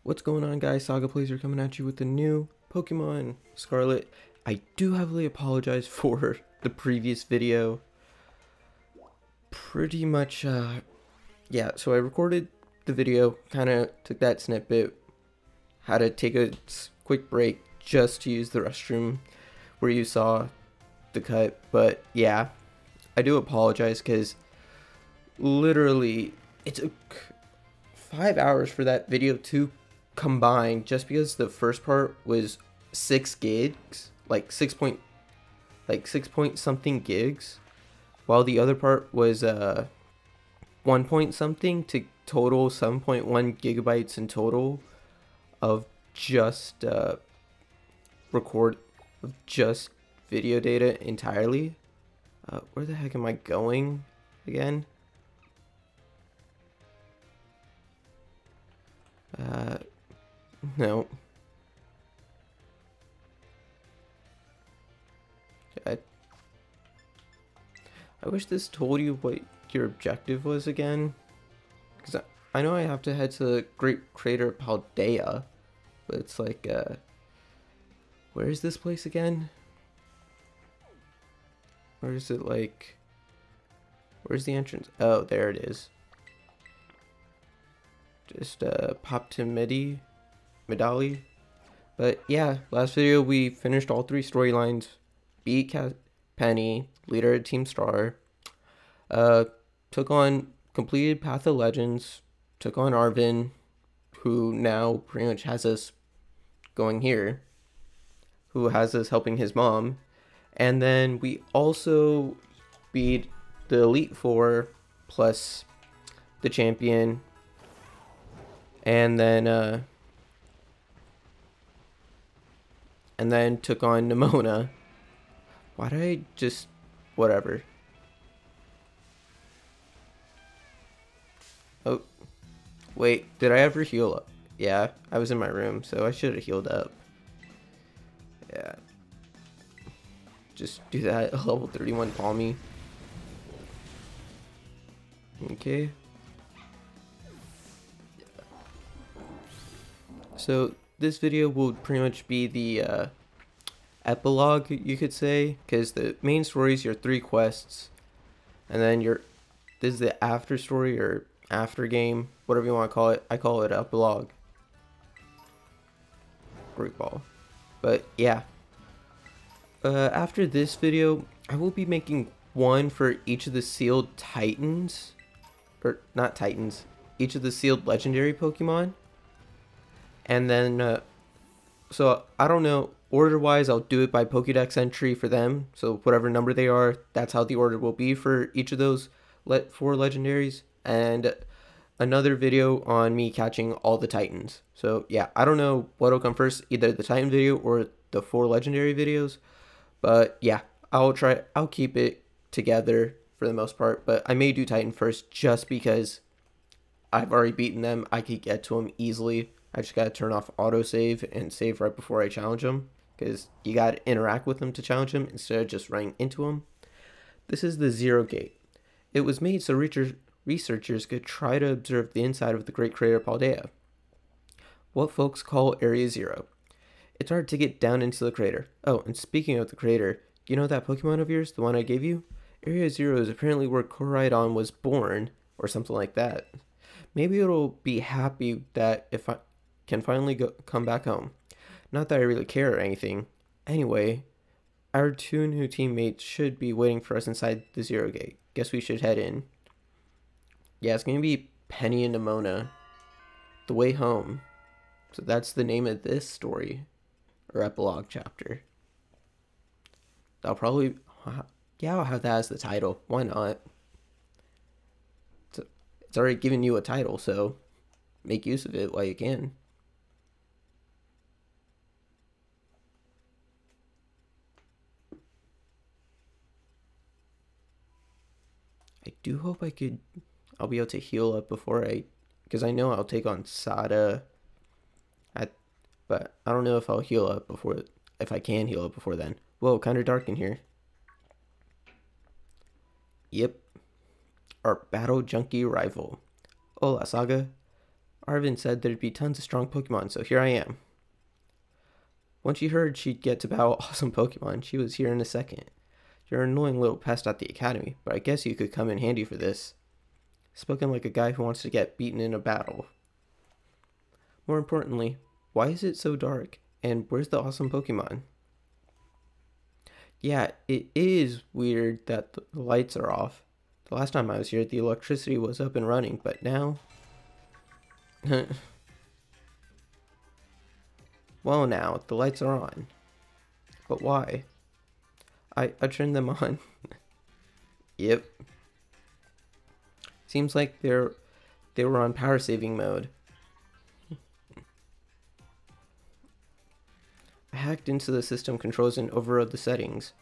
What's going on, guys? Saga Plays are coming at you with the new Pokemon Scarlet. I do heavily apologize for the previous video. Pretty much, yeah, so I recorded the video, kind of took that snippet, had to take a quick break just to use the restroom where you saw the cut. But yeah, I do apologize because literally it took 5 hours for that video to combine, just because the first part was 6 gigs, like 6 point something gigs, while the other part was 1 point something, to total 7.1 gigabytes in total of just record of just video data entirely. Where the heck am I going again? No. I wish this told you what your objective was again, because I know I have to head to the Great Creator of Paldea, but it's like, where is this place again? Where is it, like, where's the entrance? Oh, there it is. Just pop to Medali. But yeah, last video we finished all 3 storylines, beat Penny, leader of Team Star, completed Path of Legends, took on Arvin, who now pretty much has us going here, who has us helping his mom, and then we also beat the Elite Four plus the champion, and then took on Nimona. Why did I just... whatever. Oh, wait, did I ever heal up? Yeah, I was in my room, so I should have healed up. Yeah. Just do that, level 31 Palmy. Okay. So, this video will pretty much be the epilogue, you could say, because the main story is your 3 quests, and then this is the after story or after game, whatever you want to call it. I call it epilogue. Great ball. But yeah, after this video I will be making one for each of the sealed titans, or not titans, each of the sealed legendary Pokemon, and then so I don't know, order wise I'll do it by Pokédex entry for them, so whatever number they are, that's how the order will be for each of those 4 legendaries, and another video on me catching all the titans. So yeah, I don't know what'll come first, either the titan video or the 4 legendary videos, but yeah, I'll keep it together for the most part, but I may do titan first just because I've already beaten them. I could get to them easily. I just gotta turn off autosave and save right before I challenge them, because you gotta interact with them to challenge them instead of just running into them. This is the Zero Gate. It was made so researchers could try to observe the inside of the Great Creator of Paldea, what folks call Area Zero. It's hard to get down into the crater. Oh, and speaking of the crater, you know that Pokemon of yours, the one I gave you? Area Zero is apparently where Koraidon was born, or something like that. Maybe it'll be happy that if I can finally come back home. Not that I really care or anything. Anyway, our 2 new teammates should be waiting for us inside the Zero Gate. Guess we should head in. Yeah, it's gonna be Penny and Nimona, the way home. So that's the name of this story, or epilogue chapter. I'll probably, yeah, I'll have that as the title. Why not? It's already given you a title, so make use of it while you can. I do hope I'll be able to heal up before because I know I'll take on Sada, but I don't know if I'll heal up before, if I can heal up before then. Whoa, kind of dark in here. Yep, our battle junkie rival. Hola, Saga. Arvin said there'd be tons of strong Pokemon, so here I am. Once she heard she'd get to battle awesome Pokemon, she was here in a second. You're an annoying little pest at the academy, but I guess you could come in handy for this. Spoken like a guy who wants to get beaten in a battle. More importantly, why is it so dark? And where's the awesome Pokemon? Yeah, it is weird that the lights are off. The last time I was here, the electricity was up and running, but now... Well, now, the lights are on. But why? I turned them on. Yep. Seems like they were on power saving mode. I hacked into the system controls and overrode the settings.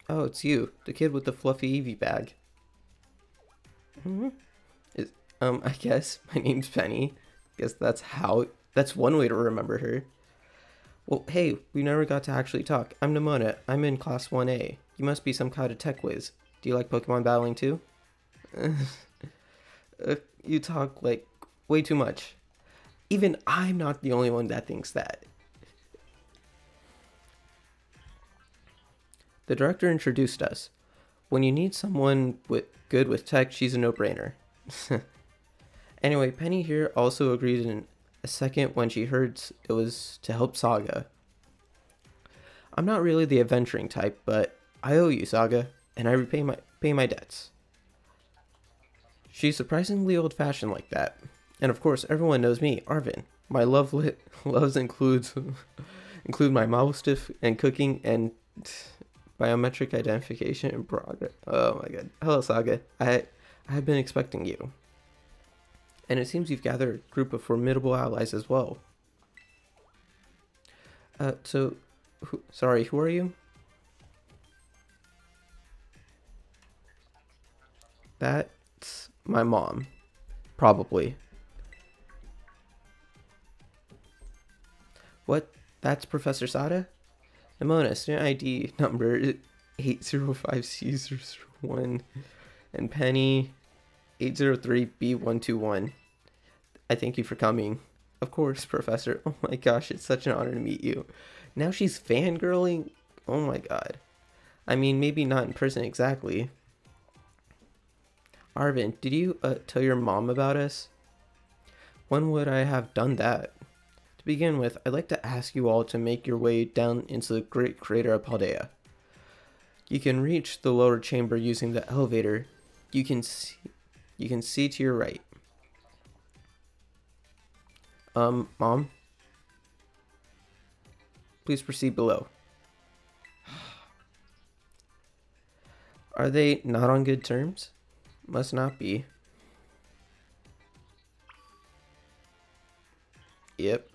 Oh, it's you, the kid with the fluffy Eevee bag. I guess my name's Penny. Guess that's one way to remember her. Well, hey, we never got to actually talk. I'm Nimona. I'm in Class 1A. You must be some kind of tech whiz. Do you like Pokemon battling too? You talk, like, way too much. Even I'm not the only one that thinks that. The director introduced us. When you need someone good with tech, she's a no-brainer. Anyway, Penny here also agreed in a second when she heard it was to help Saga. I'm not really the adventuring type, but I owe you, Saga, and I pay my debts. She's surprisingly old-fashioned like that. And of course, everyone knows me, Arvin. My loves include my model stiff and cooking and biometric identification and progress. Oh my god. Hello, Saga. I have been expecting you. And it seems you've gathered a group of formidable allies as well. Sorry, who are you? That's my mom. Probably. What? That's Professor Sada? Nimona, student ID number 805C01 and Penny 803B121. I thank you for coming. Of course, Professor. Oh my gosh, it's such an honor to meet you. Now she's fangirling? Oh my god. I mean, maybe not in person exactly. Arvin, did you tell your mom about us? When would I have done that? To begin with, I'd like to ask you all to make your way down into the Great Creator of Paldea. You can reach the lower chamber using the elevator. You can see to your right. Mom? Please proceed below. Are they not on good terms? Must not be. Yep.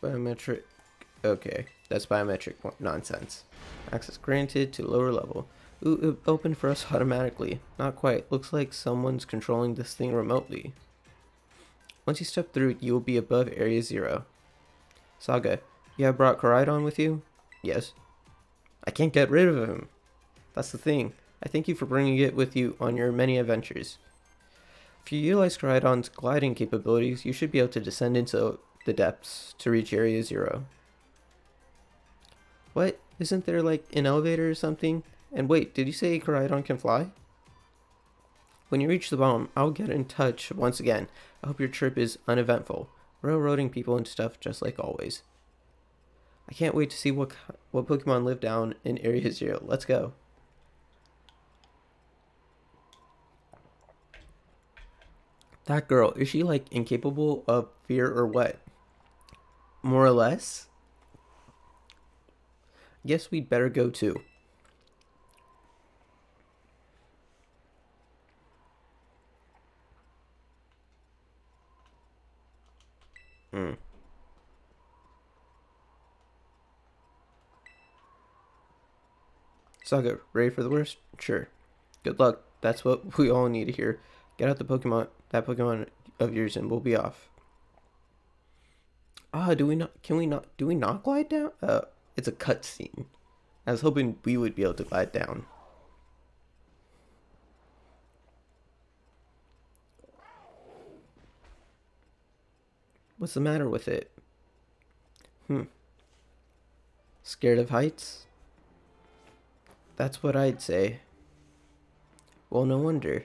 Biometric. Okay, that's biometric nonsense. Access granted to lower level. Ooh, it opened for us automatically. Not quite. Looks like someone's controlling this thing remotely. Once you step through, you will be above Area 0. Saga, you have brought Koraidon with you? Yes. I can't get rid of him. That's the thing. I thank you for bringing it with you on your many adventures. If you utilize Koraidon's gliding capabilities, you should be able to descend into the depths to reach Area 0. What? Isn't there like an elevator or something? And wait, did you say Koraidon can fly? When you reach the bottom, I'll get in touch once again. I hope your trip is uneventful. Railroading people and stuff just like always. I can't wait to see what Pokemon live down in Area 0. Let's go. That girl, is she like incapable of fear or what? More or less? Guess we'd better go too. Saga, ready for the worst? Sure. Good luck. That's what we all need to hear. Get out that Pokemon of yours, and we'll be off. Ah, do we not glide down? It's a cutscene. I was hoping we would be able to glide down. What's the matter with it? Scared of heights? That's what I'd say. Well, no wonder.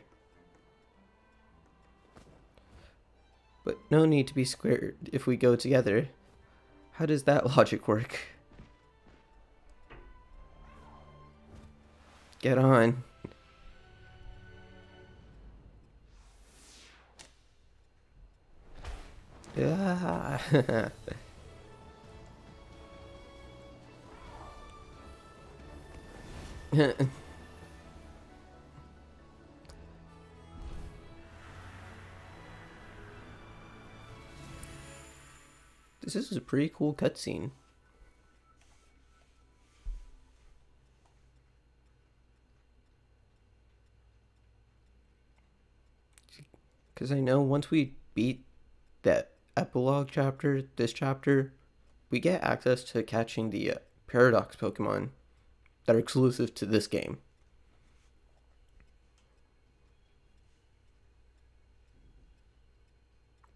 But no need to be scared if we go together. How does that logic work? Get on. Yeah. This is a pretty cool cutscene. Because I know once we beat that epilogue chapter, this chapter, we get access to catching the Paradox Pokemon that are exclusive to this game.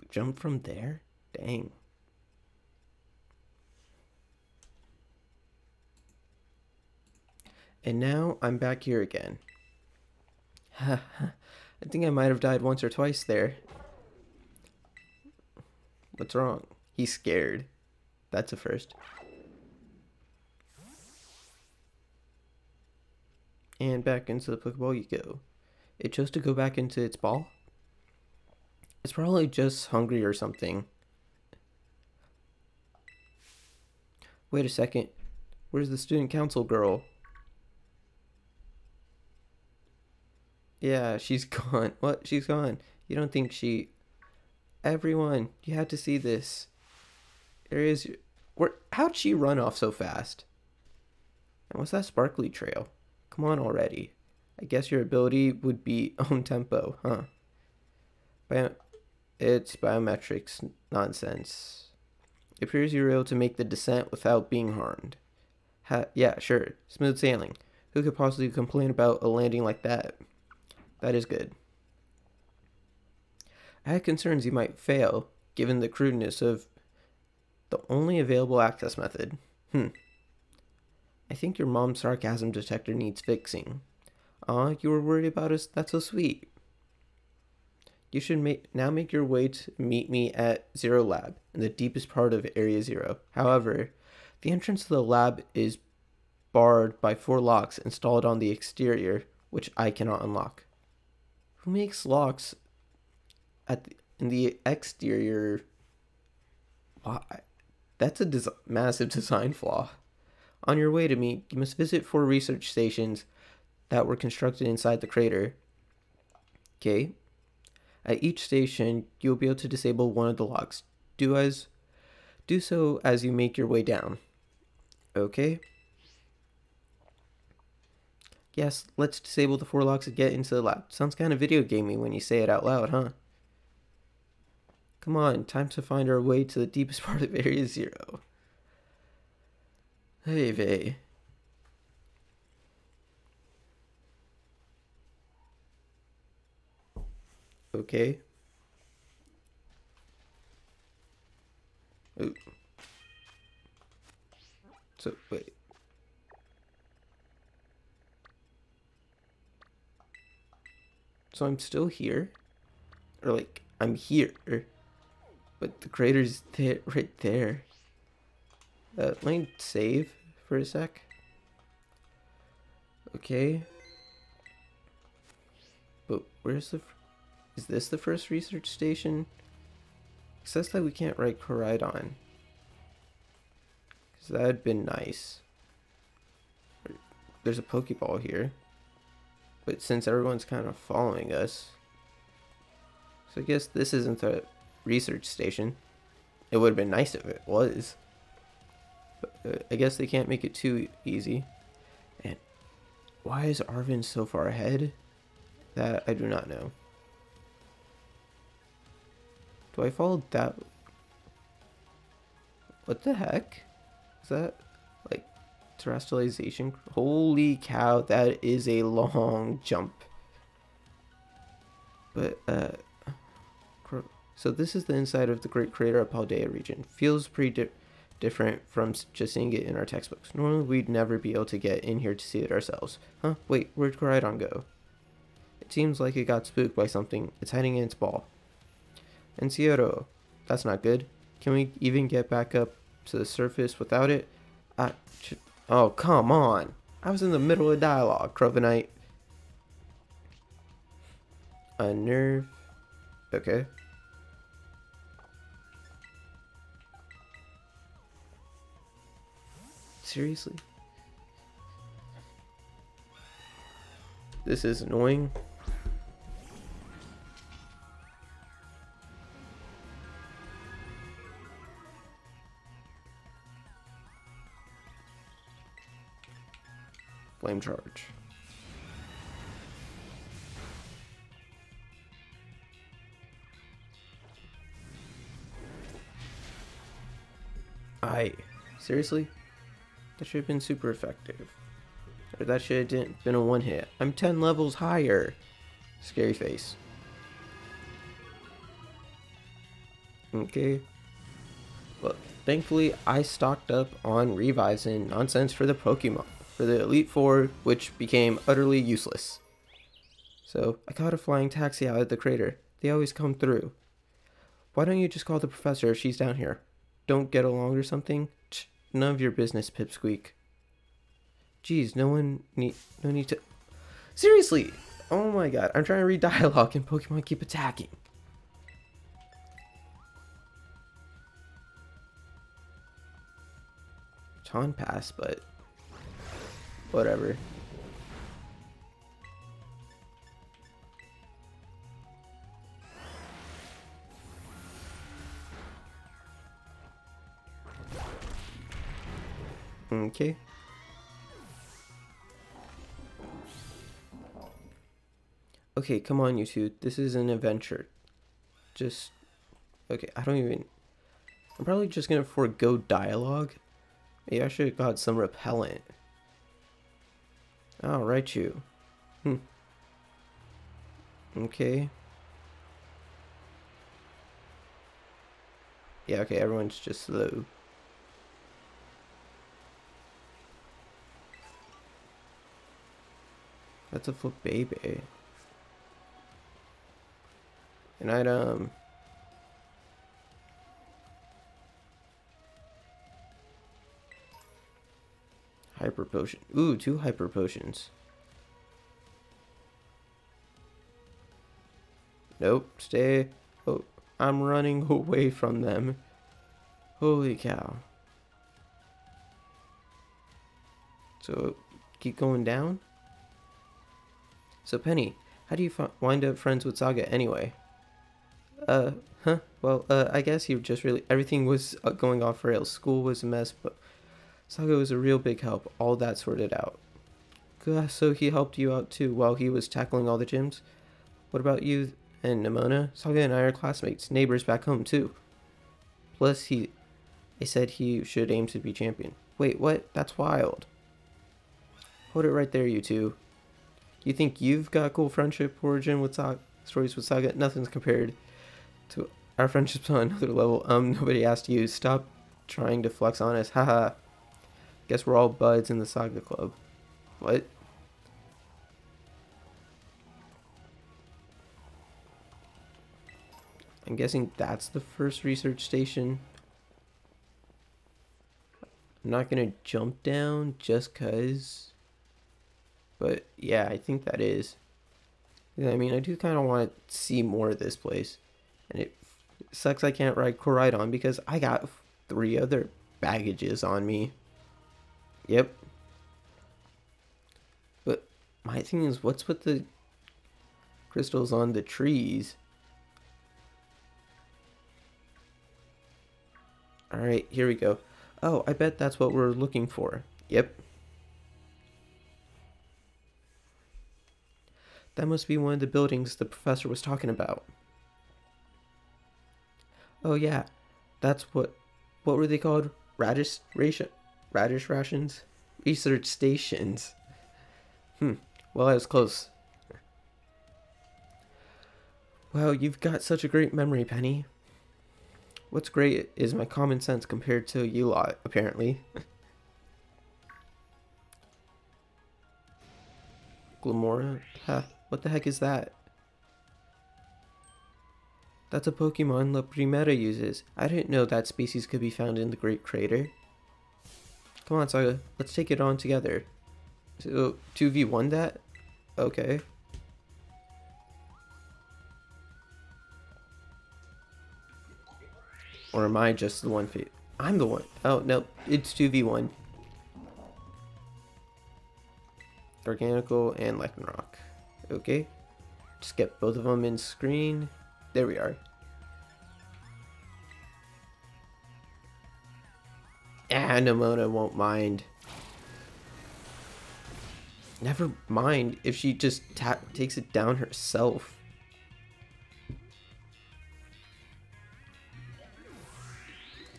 We jump from there? Dang. And now I'm back here again. I think I might have died once or twice there. What's wrong? He's scared. That's a first. And back into the Pokeball you go. It chose to go back into its ball? It's probably just hungry or something. Wait a second. Where's the student council girl? Yeah, she's gone. What? She's gone. You don't think she... Everyone, you had to see this. There is... How'd she run off so fast? And what's that sparkly trail? Come on already. I guess your ability would be own tempo, huh? It's biometrics nonsense. It appears you were able to make the descent without being harmed. Yeah, sure. Smooth sailing. Who could possibly complain about a landing like that? That is good. I had concerns you might fail, given the crudeness of the only available access method. I think your mom's sarcasm detector needs fixing. Aw, you were worried about us? That's so sweet. You should now make your way to meet me at Zero Lab, in the deepest part of Area Zero. However, the entrance to the lab is barred by 4 locks installed on the exterior, which I cannot unlock. Who makes locks in the exterior? Why? That's a massive design flaw. On your way to me, you must visit 4 research stations that were constructed inside the crater. Okay. At each station, you'll be able to disable one of the locks. Do so as you make your way down. Okay. Yes, let's disable the 4 locks and get into the lab. Sounds kind of video gamey when you say it out loud, huh? Come on, time to find our way to the deepest part of Area Zero. Hey, vey. Okay. Ooh. So, wait. So I'm still here? Or like, I'm here. But the crater's there, right there. Let me save for a sec. Okay. But where's the... Is this the first research station? It says that we can't ride Koraidon. Because that had been nice. There's a Pokeball here. But since everyone's kind of following us... So I guess this isn't the research station. It would have been nice if it was. But I guess they can't make it too easy. And Why is Arvin so far ahead? That I do not know. Do I follow that? What the heck? Is that like terrestrialization? Holy cow, that is a long jump. But so this is the inside of the Great Creator of Paldea region. Feels pretty different from just seeing it in our textbooks. Normally we'd never be able to get in here to see it ourselves. Huh? Wait, where'd Coridon go? It seems like it got spooked by something. It's hiding in its ball. Encierro. That's not good. Can we even get back up to the surface without it? Oh, come on. I was in the middle of dialogue, Crovenite. A nerve. Okay. Seriously? This is annoying. Flame charge. Seriously? That should have been super effective. Or that should have been a one hit. I'm 10 levels higher. Scary face. Okay. Well, thankfully I stocked up on revives and nonsense for the Pokemon. For the Elite Four, which became utterly useless. So I caught a flying taxi out at the crater. They always come through. Why don't you just call the professor if she's down here? Don't get along or something? None of your business, Pipsqueak. Jeez, no need to... Seriously! Oh my god, I'm trying to read dialogue and Pokemon keep attacking. Ton pass, but... whatever. Okay. Okay, come on, you two. This is an adventure. Just... okay, I don't even... I'm probably just gonna forego dialogue. Maybe I should have got some repellent. I'll write you. Okay. Yeah, okay, everyone's just slow. That's a flip baby. An item. Hyper potion. Ooh, 2 hyper potions. Nope, stay. Oh, I'm running away from them. Holy cow. So, keep going down? So, Penny, how do you wind up friends with Saga anyway? Well, I guess you just really... everything was going off rails. School was a mess, but Saga was a real big help. All that sorted out. So he helped you out too while he was tackling all the gyms? What about you and Nimona? Saga and I are classmates, neighbors back home too. Plus, they said he should aim to be champion. Wait, what? That's wild. Hold it right there, you two. You think you've got cool friendship origin with stories with Saga? Nothing's compared to our friendship's on another level. Nobody asked you. Stop trying to flex on us. Haha. Guess we're all buds in the Saga Club. What? I'm guessing that's the first research station. I'm not gonna jump down just cause. But yeah, I think that is. I mean, I do kind of want to see more of this place. And it sucks I can't ride Coridon because I got 3 other baggages on me. Yep. But my thing is, what's with the crystals on the trees? Alright, here we go. Oh, I bet that's what we're looking for. Yep. That must be one of the buildings the professor was talking about. Oh yeah, that's what were they called? Radish rations? Research stations. Well, I was close. Wow, you've got such a great memory, Penny. What's great is my common sense compared to you lot, apparently. Glamora? Huh, what the heck is that? That's a Pokemon La Primera uses. I didn't know that species could be found in the Great Crater. Come on, Saga, let's take it on together. So, 2v1 that? Okay. Or am I just the one? I'm the one. Oh, no, it's 2v1. Organical and Lycanroc. Okay. Just get both of them in screen. There we are. Ah, Nimona won't mind. Never mind if she just takes it down herself.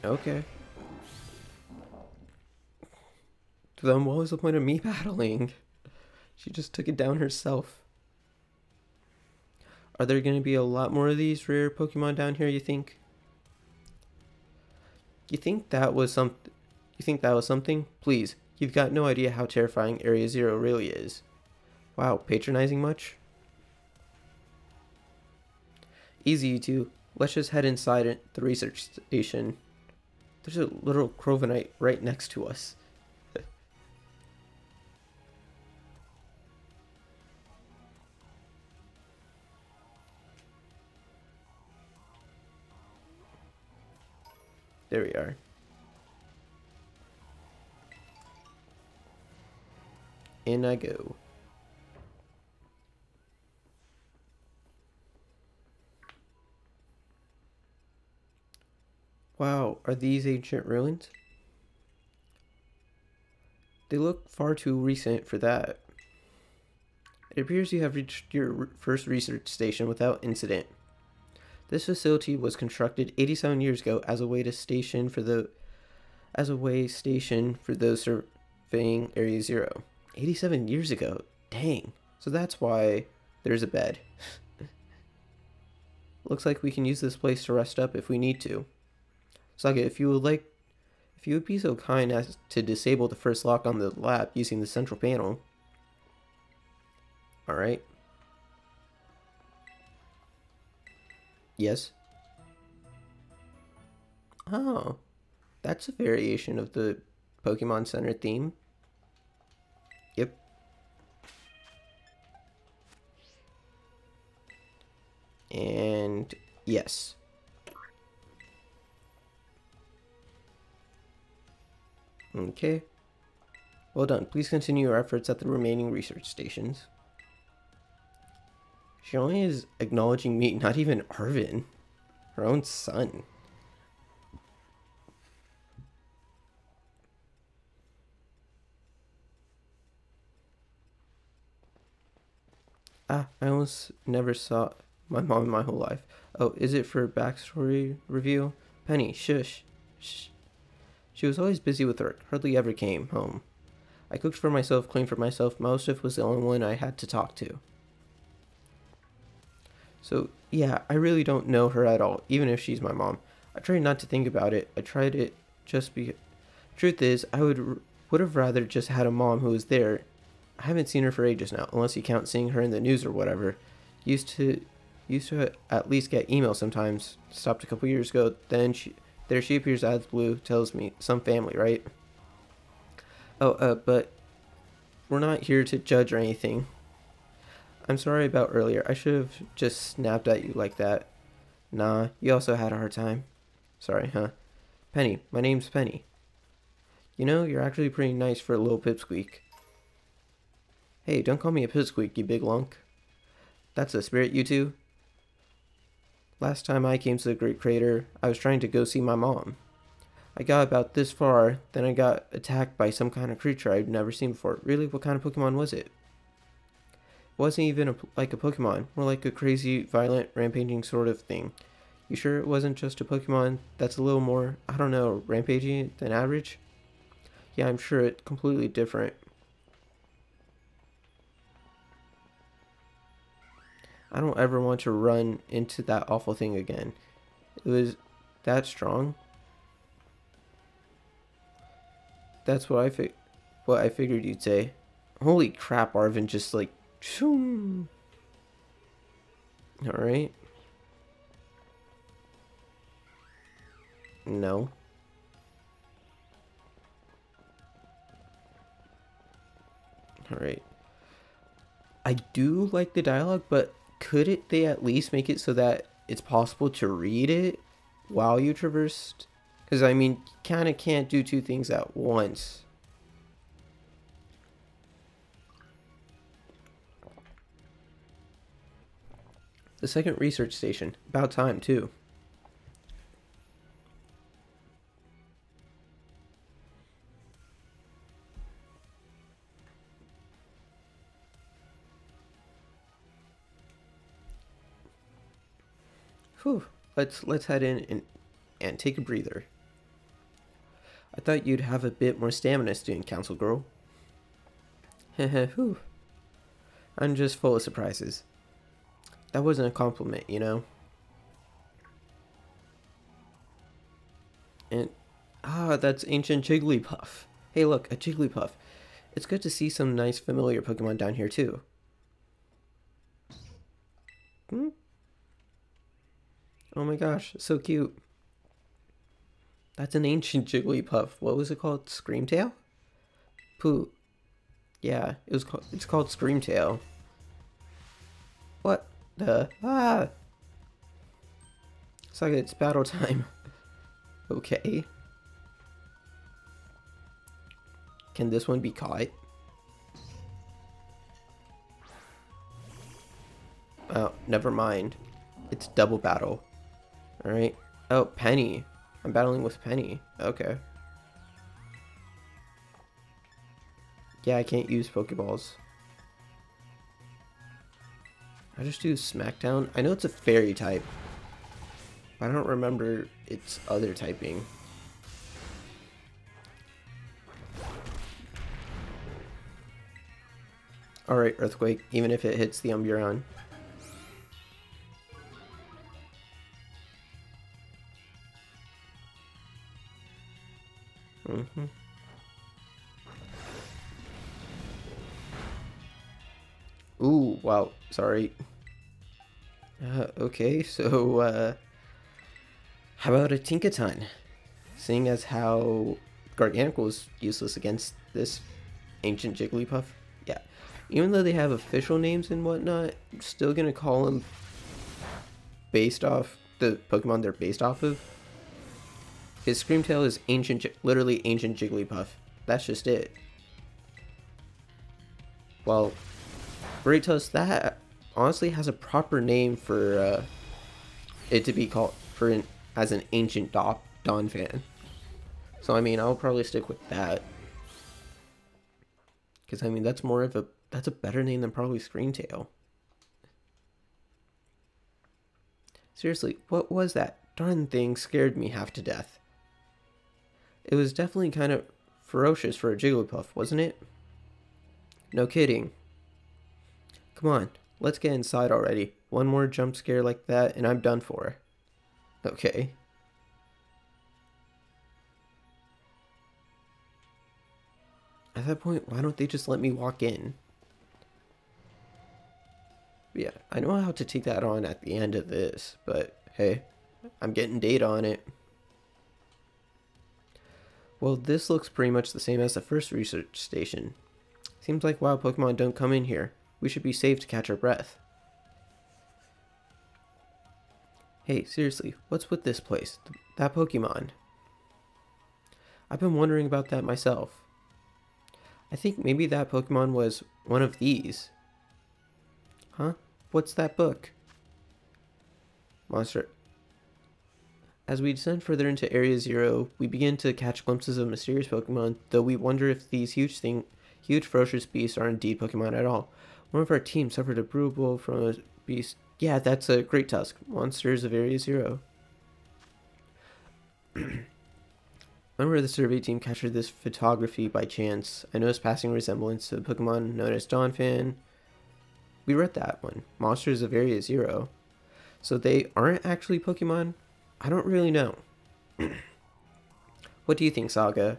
Okay. Then what was the point of me battling? She just took it down herself. Are there going to be a lot more of these rare Pokemon down here, you think? You think that was something? Please, you've got no idea how terrifying Area Zero really is. Wow, patronizing much? Easy, you two. Let's just head inside the research station. There's a little Crovenite right next to us. There we are. In I go. Wow, are these ancient ruins? They look far too recent for that. It appears you have reached your first research station without incident. This facility was constructed 87 years ago as a way station for those surveying Area Zero. 87 years ago? Dang. So that's why there's a bed. Looks like we can use this place to rest up if we need to. Saga, if you would be so kind as to disable the first lock on the lab using the central panel. Alright. Yes. Oh, that's a variation of the Pokemon Center theme. Yep. And yes. Okay. Well done. Please continue your efforts at the remaining research stations. She only is acknowledging me, not even Arvin, her own son. Ah, I almost never saw my mom in my whole life. Oh, is it for backstory review? Penny, shush. Shh. She was always busy with work, hardly ever came home. I cooked for myself, cleaned for myself. Mosif was the only one I had to talk to. So, yeah, I really don't know her at all, even if she's my mom. I tried not to think about it. I tried it just because... Truth is, I would have rather just had a mom who was there. I haven't seen her for ages now, unless you count seeing her in the news or whatever. Used to at least get emails sometimes. Stopped a couple years ago. Then there she appears out of the blue, tells me some family, right? Oh, but we're not here to judge or anything. I'm sorry about earlier. I should have just snapped at you like that. Nah, you also had a hard time. Sorry, huh? Penny, my name's Penny. You know, you're actually pretty nice for a little pipsqueak. Hey, don't call me a pipsqueak, you big lunk. That's the spirit, you two? Last time I came to the Great Crater, I was trying to go see my mom. I got about this far, then I got attacked by some kind of creature I'd never seen before. Really, what kind of Pokemon was it? wasn't even like a Pokemon, more like a crazy, violent, rampaging sort of thing. You sure it wasn't just a Pokemon that's a little more, I don't know, rampaging than average? Yeah, I'm sure it's completely different. I don't ever want to run into that awful thing again. It was that strong. That's what I figured you'd say. Holy crap, Arvin just like shoom. All right. No. All right. I do like the dialogue, but could they at least make it so that it's possible to read it while you traversed? Because, I mean, kind of can't do two things at once. The second research station. About time, too. Whew. Let's head in and take a breather. I thought you'd have a bit more stamina, student council girl. Heh. Whew. I'm just full of surprises. That wasn't a compliment, you know? And, that's ancient Jigglypuff. Hey look, a Jigglypuff. It's good to see some nice familiar Pokemon down here too. Hmm? Oh my gosh, so cute. That's an ancient Jigglypuff. What was it called? Screamtail? Pooh. Yeah, it's called Screamtail. What the? Ah! It's like it's battle time. Okay. Can this one be caught? Oh, never mind. It's double battle. Alright. Oh, Penny. I'm battling with Penny. Okay. Yeah, I can't use Pokeballs. I just do Smackdown. I know it's a fairy type, but I don't remember its other typing. Alright, Earthquake, even if it hits the Umbreon. Ooh, wow, sorry. Okay, so, how about a Tinkaton? Seeing as how Gargantuar is useless against this ancient Jigglypuff. Yeah, even though they have official names and whatnot, I'm still gonna call them based off the Pokemon they're based off of. His Screamtail is literally ancient Jigglypuff. That's just it. Well, Britos, that honestly has a proper name for it to be called as an ancient Dawn fan. So I mean, I'll probably stick with that. Because I mean, that's a better name than probably Screamtail. Seriously, what was that? Darn thing scared me half to death. It was definitely kind of ferocious for a Jigglypuff, wasn't it? No kidding. Come on, let's get inside already. One more jump scare like that and I'm done for. Okay. At that point, why don't they just let me walk in? But yeah, I know how to take that on at the end of this, but hey, I'm getting data on it. Well, this looks pretty much the same as the first research station. Seems like wild Pokemon don't come in here. We should be safe to catch our breath. Hey, seriously, what's with this place? That Pokemon? I've been wondering about that myself. I think maybe that Pokemon was one of these. Huh? What's that book? Monster. As we descend further into Area 0, we begin to catch glimpses of mysterious Pokemon, though we wonder if these huge ferocious beasts are indeed Pokemon at all. One of our team suffered a brutal blow from a beast. Yeah, that's a Great Tusk. Monsters of Area Zero. Member of the survey team captured this photography by chance. I noticed passing resemblance to the Pokemon known as Donphan. We read that one. Monsters of Area Zero. So they aren't actually Pokemon? I don't really know. What do you think, Saga?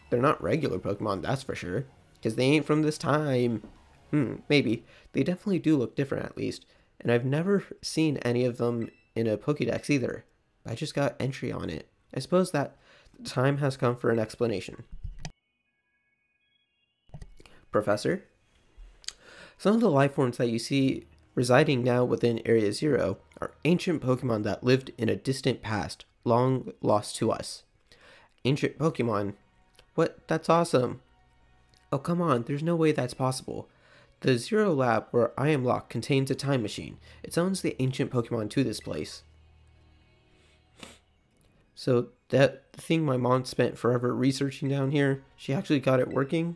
They're not regular Pokemon, that's for sure. Because they ain't from this time. Maybe. They definitely do look different, at least. And I've never seen any of them in a Pokédex either. I just got entry on it. I suppose that the time has come for an explanation. Professor? Some of the life forms that you see residing now within Area Zero are ancient Pokemon that lived in a distant past, long lost to us. Ancient Pokemon? What? That's awesome. Oh, come on, there's no way that's possible. The Zero Lab where I am locked contains a time machine. It summons the ancient Pokemon to this place. So that thing my mom spent forever researching down here, she actually got it working?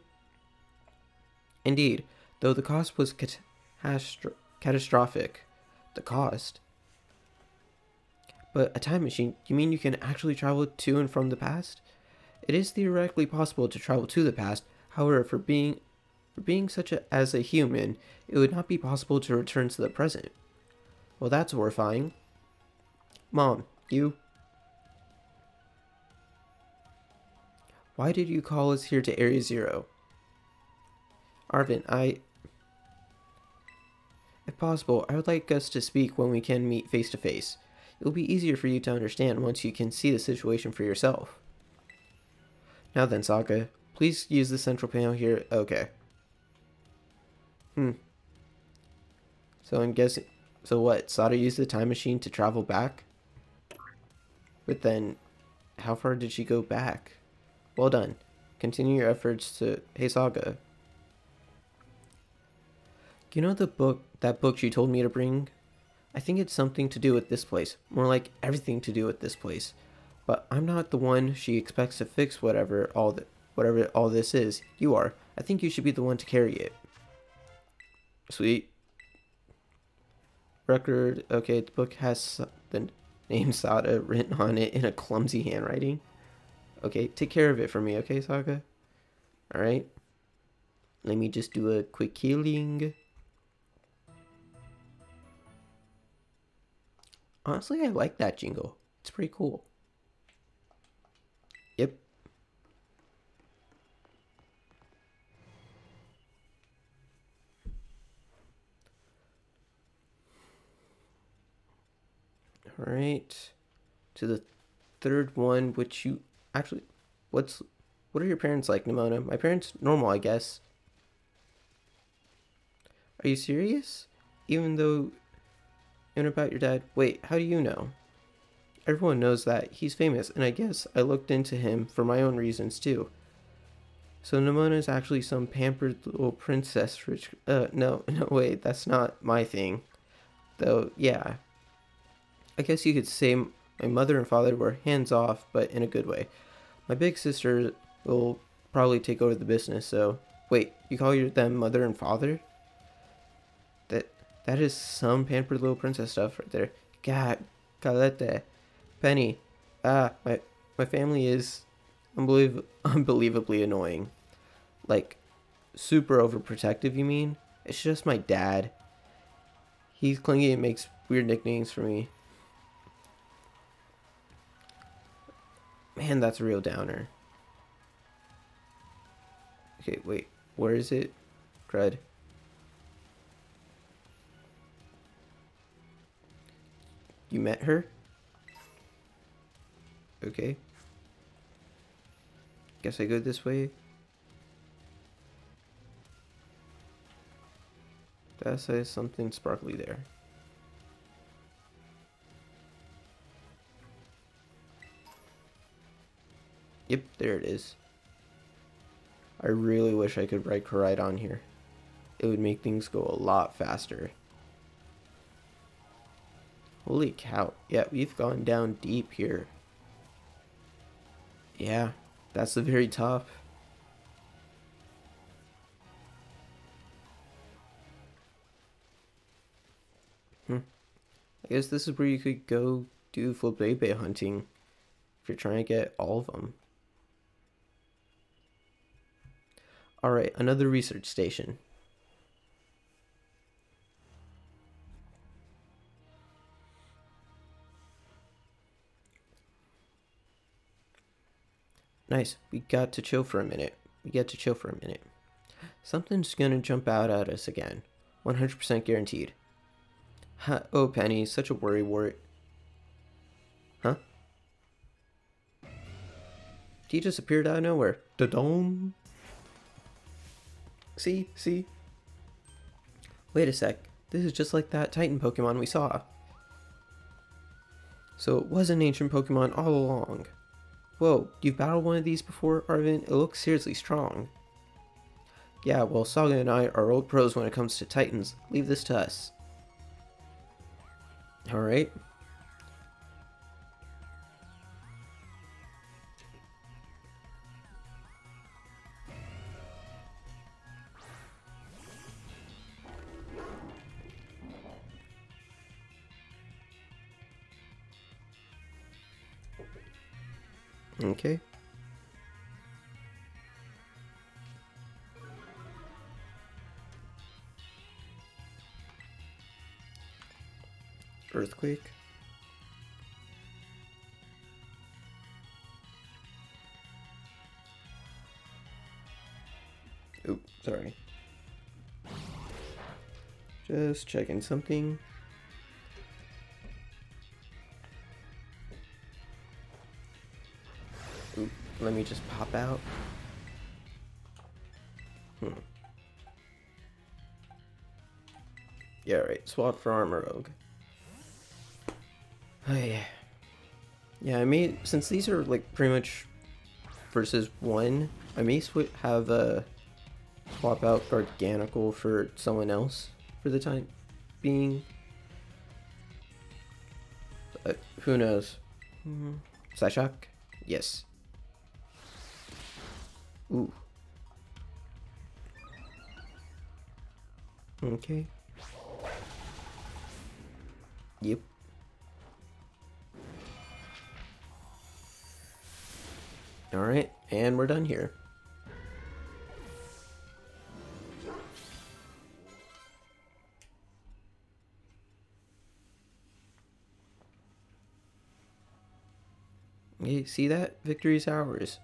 Indeed, though the cost was catastrophic. The cost? But a time machine, you mean you can actually travel to and from the past? It is theoretically possible to travel to the past, however, for being such as a human, it would not be possible to return to the present. Well, that's horrifying. Mom, you... Why did you call us here to Area Zero? Arvin, If possible, I would like us to speak when we can meet face to face. It will be easier for you to understand once you can see the situation for yourself. Now then, Saga, please use the central panel here. Okay. So I'm guessing... So what, Sada used the time machine to travel back? But then, how far did she go back? Well done. Continue your efforts to... Hey, Saga. You know that book she told me to bring? I think it's something to do with this place. More like everything to do with this place. But I'm not the one she expects to fix whatever all this is. You are. I think you should be the one to carry it. Sweet. Record. Okay, the book has the name Sada written on it in a clumsy handwriting. Okay, take care of it for me, okay, Saga? Alright. Let me just do a quick healing. Honestly, I like that jingle. It's pretty cool. Yep. Alright. To the third one, which you... Actually, what are your parents like, Nimona? My parents, normal, I guess. Are you serious? Even about your dad? Wait, how do you know? Everyone knows that. He's famous, and I guess I looked into him for my own reasons, too. So Nimona is actually some pampered little princess. No, wait, that's not my thing. Though, yeah. I guess you could say my mother and father were hands-off, but in a good way. My big sister will probably take over the business, so... Wait, you call them mother and father? That is some pampered little princess stuff right there. God, Scarlet, Penny. My family is unbelievably annoying. Like, super overprotective, you mean? It's just my dad. He's clingy and makes weird nicknames for me. Man, that's a real downer. Okay, wait. Where is it? Crud. You met her? Okay. Guess I go this way. That says something sparkly there. Yep, there it is. I really wish I could ride Koraidon here. It would make things go a lot faster. Holy cow. Yeah, we've gone down deep here. Yeah, that's the very top. I guess this is where you could go do Flabebe hunting if you're trying to get all of them. Alright, another research station. Nice. We got to chill for a minute. Something's gonna jump out at us again. 100% guaranteed. Ha, oh, Penny, such a worry wart. Huh? He just appeared out of nowhere. Da-dong. See? Wait a sec. This is just like that Titan Pokemon we saw. So it was an ancient Pokemon all along. Whoa, you've battled one of these before, Arvin? It looks seriously strong. Yeah, well, Saga and I are old pros when it comes to Titans. Leave this to us. Alright. Okay. Earthquake. Oop, sorry. Just checking something. Oop, let me just pop out. Yeah, right. Swap for Armorogue. Oh, yeah. Yeah, I may, since these are like pretty much versus 1, I may have swap out Garganical for someone else for the time being. Who knows? Psyshock? Yes. Ooh. Okay. Yep. Alright, and we're done here. You see that? Victory's ours.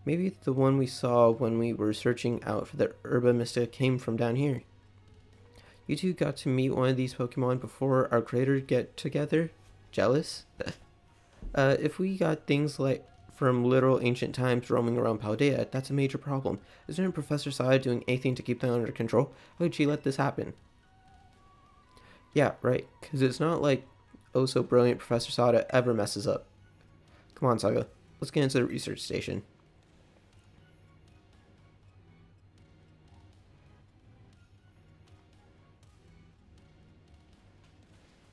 Maybe the one we saw when we were searching out for the Herba Mystica came from down here. You two got to meet one of these Pokemon before our creator get together? Jealous? If we got things like from literal ancient times roaming around Paldea, that's a major problem. Isn't Professor Sada doing anything to keep them under control? How could she let this happen? Yeah, right, because it's not like oh so brilliant Professor Sada ever messes up. Come on, Saga. Let's get into the research station.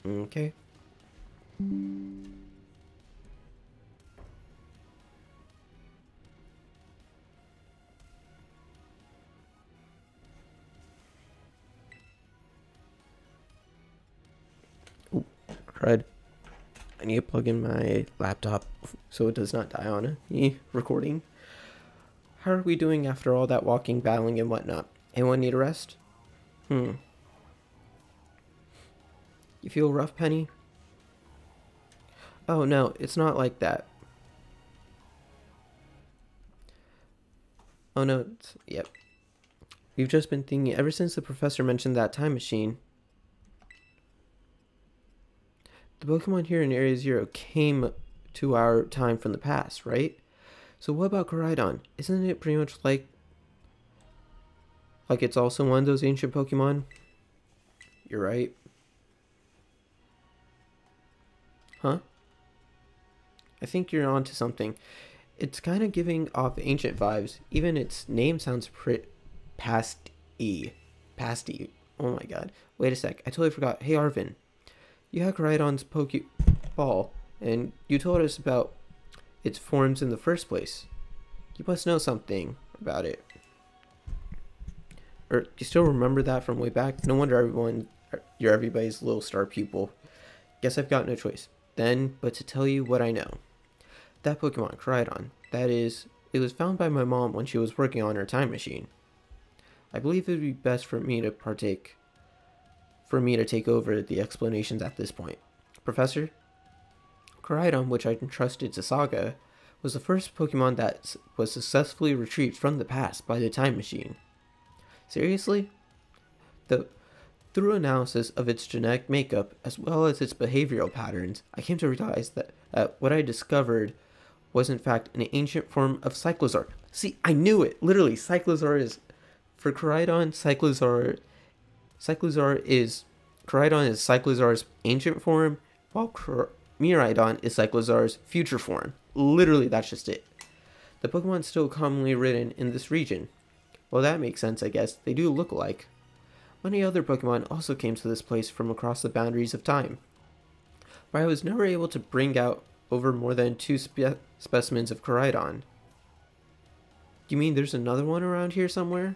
Okay. Ooh, crud. I need to plug in my laptop so it does not die on me recording. How are we doing after all that walking, battling, and whatnot? Anyone need a rest? You feel rough, Penny? Oh no, it's not like that. Oh no, yep. We've just been thinking ever since the professor mentioned that time machine. The Pokemon here in Area Zero came to our time from the past, right? So what about Koraidon? Isn't it pretty much like it's also one of those ancient Pokemon? You're right. Huh? I think you're onto something. It's kind of giving off ancient vibes. Even its name sounds pasty. Pasty. Oh my god. Wait a sec. I totally forgot. Hey Arvin. You had Koraidon's Pokeball, and you told us about its forms in the first place. You must know something about it. Or, do you still remember that from way back? No wonder everyone You're everybody's little star pupil. Guess I've got no choice then but to tell you what I know. That Pokemon, Koraidon, that is, it was found by my mom when she was working on her time machine. I believe it would be best for me to take over the explanations at this point. Professor, Koraidon, which I entrusted to Saga, was the first Pokemon that was successfully retrieved from the past by the time machine. Seriously? Through analysis of its genetic makeup as well as its behavioral patterns, I came to realize that what I discovered was in fact an ancient form of Cyclozar. See, I knew it! Literally, Cyclozar is... For Koraidon, Cyclozar is Cyclozar's ancient form, while Miraidon is Cyclozar's future form. Literally, that's just it. The Pokemon still commonly ridden in this region. Well, that makes sense, I guess. They do look alike. Many other Pokemon also came to this place from across the boundaries of time, but I was never able to bring out over more than 2 specimens of Koraidon. You mean there's another one around here somewhere?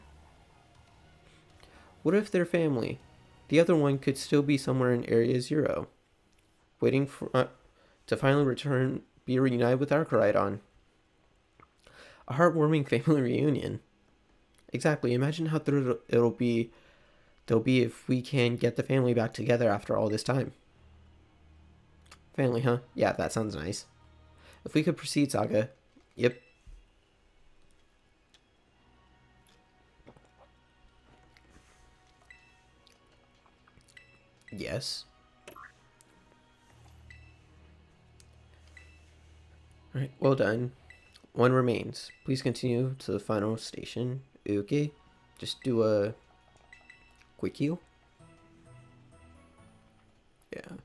What if they're family? The other one could still be somewhere in Area 0, waiting for to finally be reunited with our Koraidon. A heartwarming family reunion. Exactly, imagine how thrilled they'll be if we can get the family back together after all this time. Family, huh? Yeah, that sounds nice. If we could proceed, Saga. Yep. Yes. Alright, well done. One remains. Please continue to the final station. Okay. Just do a quick heal. Yeah.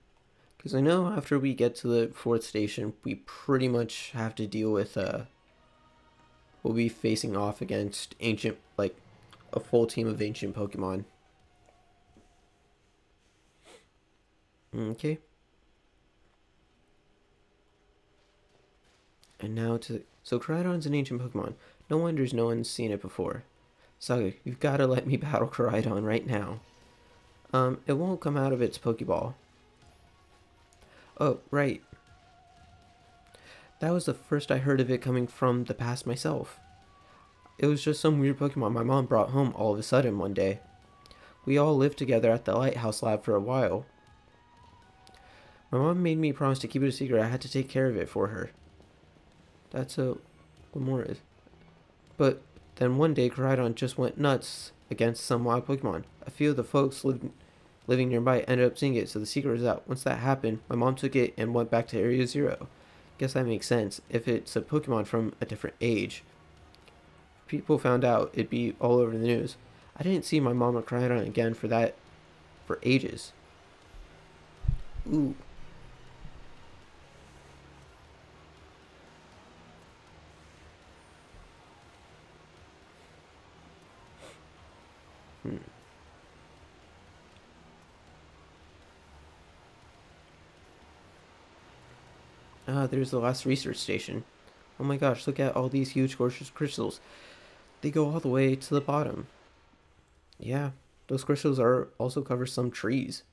Because I know after we get to the 4th station, we pretty much have to deal with, we'll be facing off against ancient, like, a full team of ancient Pokemon. Okay. And now so Koraidon's an ancient Pokemon. No wonders no one's seen it before. Saga, you've got to let me battle Koraidon right now. It won't come out of its Pokeball. Oh, right. That was the first I heard of it coming from the past myself. It was just some weird Pokemon my mom brought home all of a sudden one day. We all lived together at the Lighthouse Lab for a while. My mom made me promise to keep it a secret. I had to take care of it for her. That's a Glamorous. But then one day Koraidon just went nuts against some wild Pokemon. A few of the folks living nearby ended up seeing it, so the secret was out. Once that happened, my mom took it and went back to Area 0. Guess that makes sense. If it's a Pokemon from a different age, people found out, it'd be all over the news. I didn't see my mom or Koraidon again for ages. Ooh. Ah, there's the last research station. Oh my gosh, look at all these huge gorgeous crystals. They go all the way to the bottom. Yeah, those crystals also cover some trees.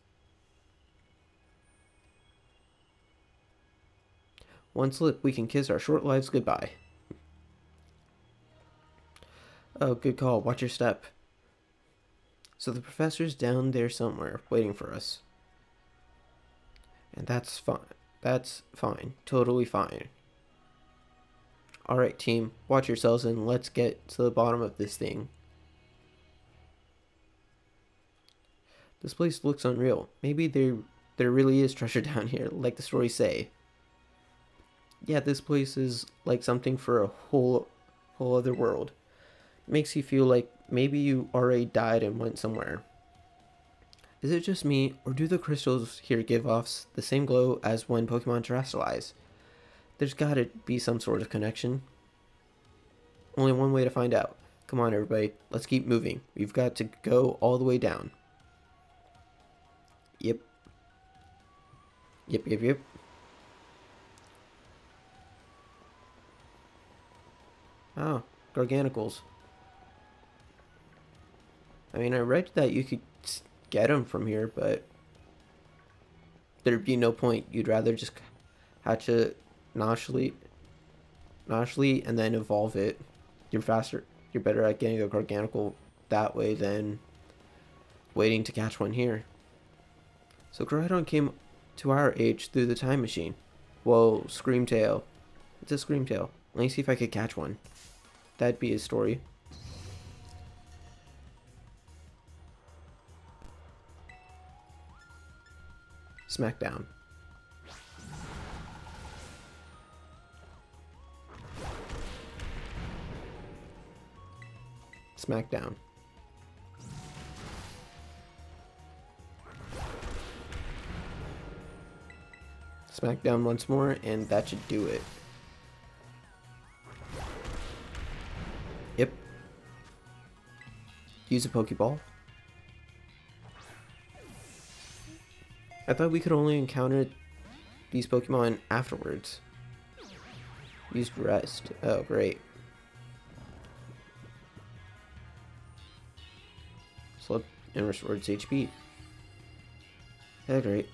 One slip, we can kiss our short lives goodbye. Oh, good call. Watch your step. So the professor's down there somewhere, waiting for us. And that's fine. That's fine. Totally fine. Alright, team. Watch yourselves and let's get to the bottom of this thing. This place looks unreal. Maybe there really is treasure down here, like the stories say. Yeah, this place is like something for a whole other world. Makes you feel like maybe you already died and went somewhere. Is it just me, or do the crystals here give off the same glow as when Pokemon terrestrialize? There's gotta be some sort of connection. Only one way to find out. Come on, everybody. Let's keep moving. We've got to go all the way down. Yep. Yep. Oh, Garganicles. I mean, I read that you could get them from here, but there'd be no point. You'd rather just hatch a Noshly and then evolve it. You're faster. You're better at getting a Garganacl that way than waiting to catch one here. So Groudon came to our age through the time machine. Whoa, Screamtail. It's a Screamtail. Let me see if I could catch one. That'd be his story. Smackdown. Smackdown. Smackdown once more, and that should do it. Yep. Use a Pokeball. I thought we could only encounter these Pokemon afterwards. Used Rest. Oh, great. Slept and restored its HP. Yeah, great.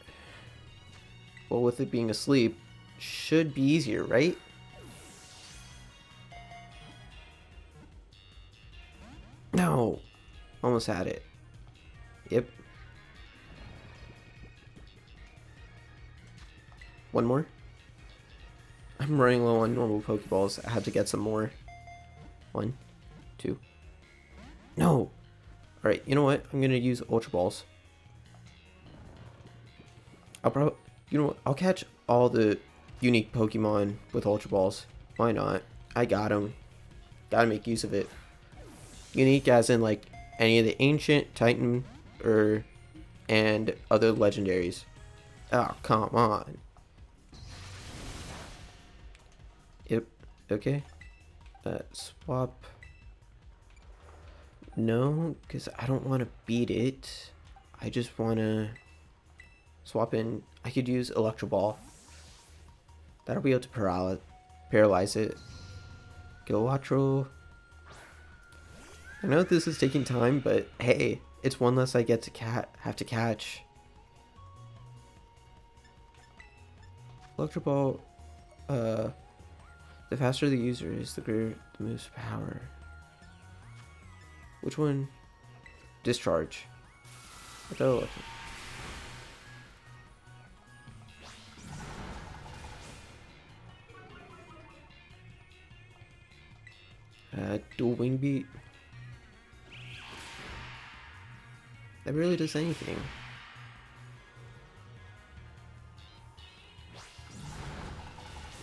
Well, with it being asleep, should be easier, right? No! Almost had it. Yep. One more? I'm running low on normal Pokeballs. I have to get some more. 1, 2. No! Alright, you know what? I'm gonna use Ultra Balls. I'll probably... You know what? I'll catch all the unique Pokemon with Ultra Balls. Why not? I got them. Gotta make use of it. Unique as in, like, any of the Ancient, Titan, and other legendaries. Oh, come on. Yep. Okay. Swap. No, because I don't want to beat it. I just want to swap in. I could use Electro Ball. That'll be able to paralyze it. Galvatro. I know this is taking time, but hey, it's one less I get to have to catch. Electro Ball. The faster the user is, the greater the move's power. Which one? Discharge. I thought dual wing beat. That really does anything.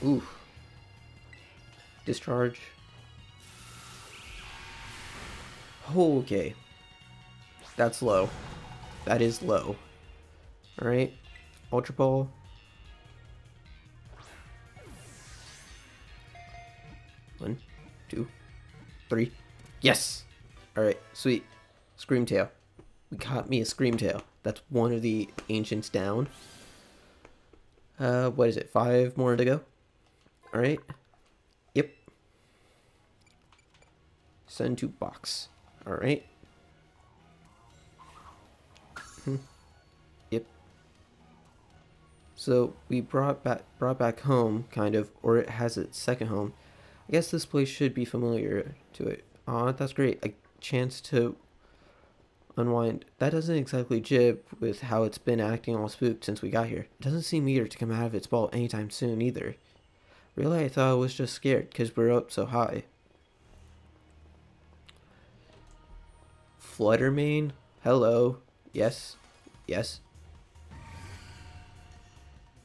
Ooh. Discharge. Oh, okay. That's low. That is low. Alright. Ultra Ball. One, 2, 3. Yes! Alright, sweet. Screamtail. We caught me a Screamtail. That's one of the ancients down. What is it? 5 more to go? Alright. Yep. Send to box. Alright. Yep. So we brought back home, kind of, or it has its second home. I guess this place should be familiar to it. Aw, that's great. A chance to unwind. That doesn't exactly jib with how it's been acting all spooked since we got here. It doesn't seem eager to come out of its ball anytime soon either. Really, I thought I was just scared because we're up so high. Fluttermane? Hello. Yes. Yes.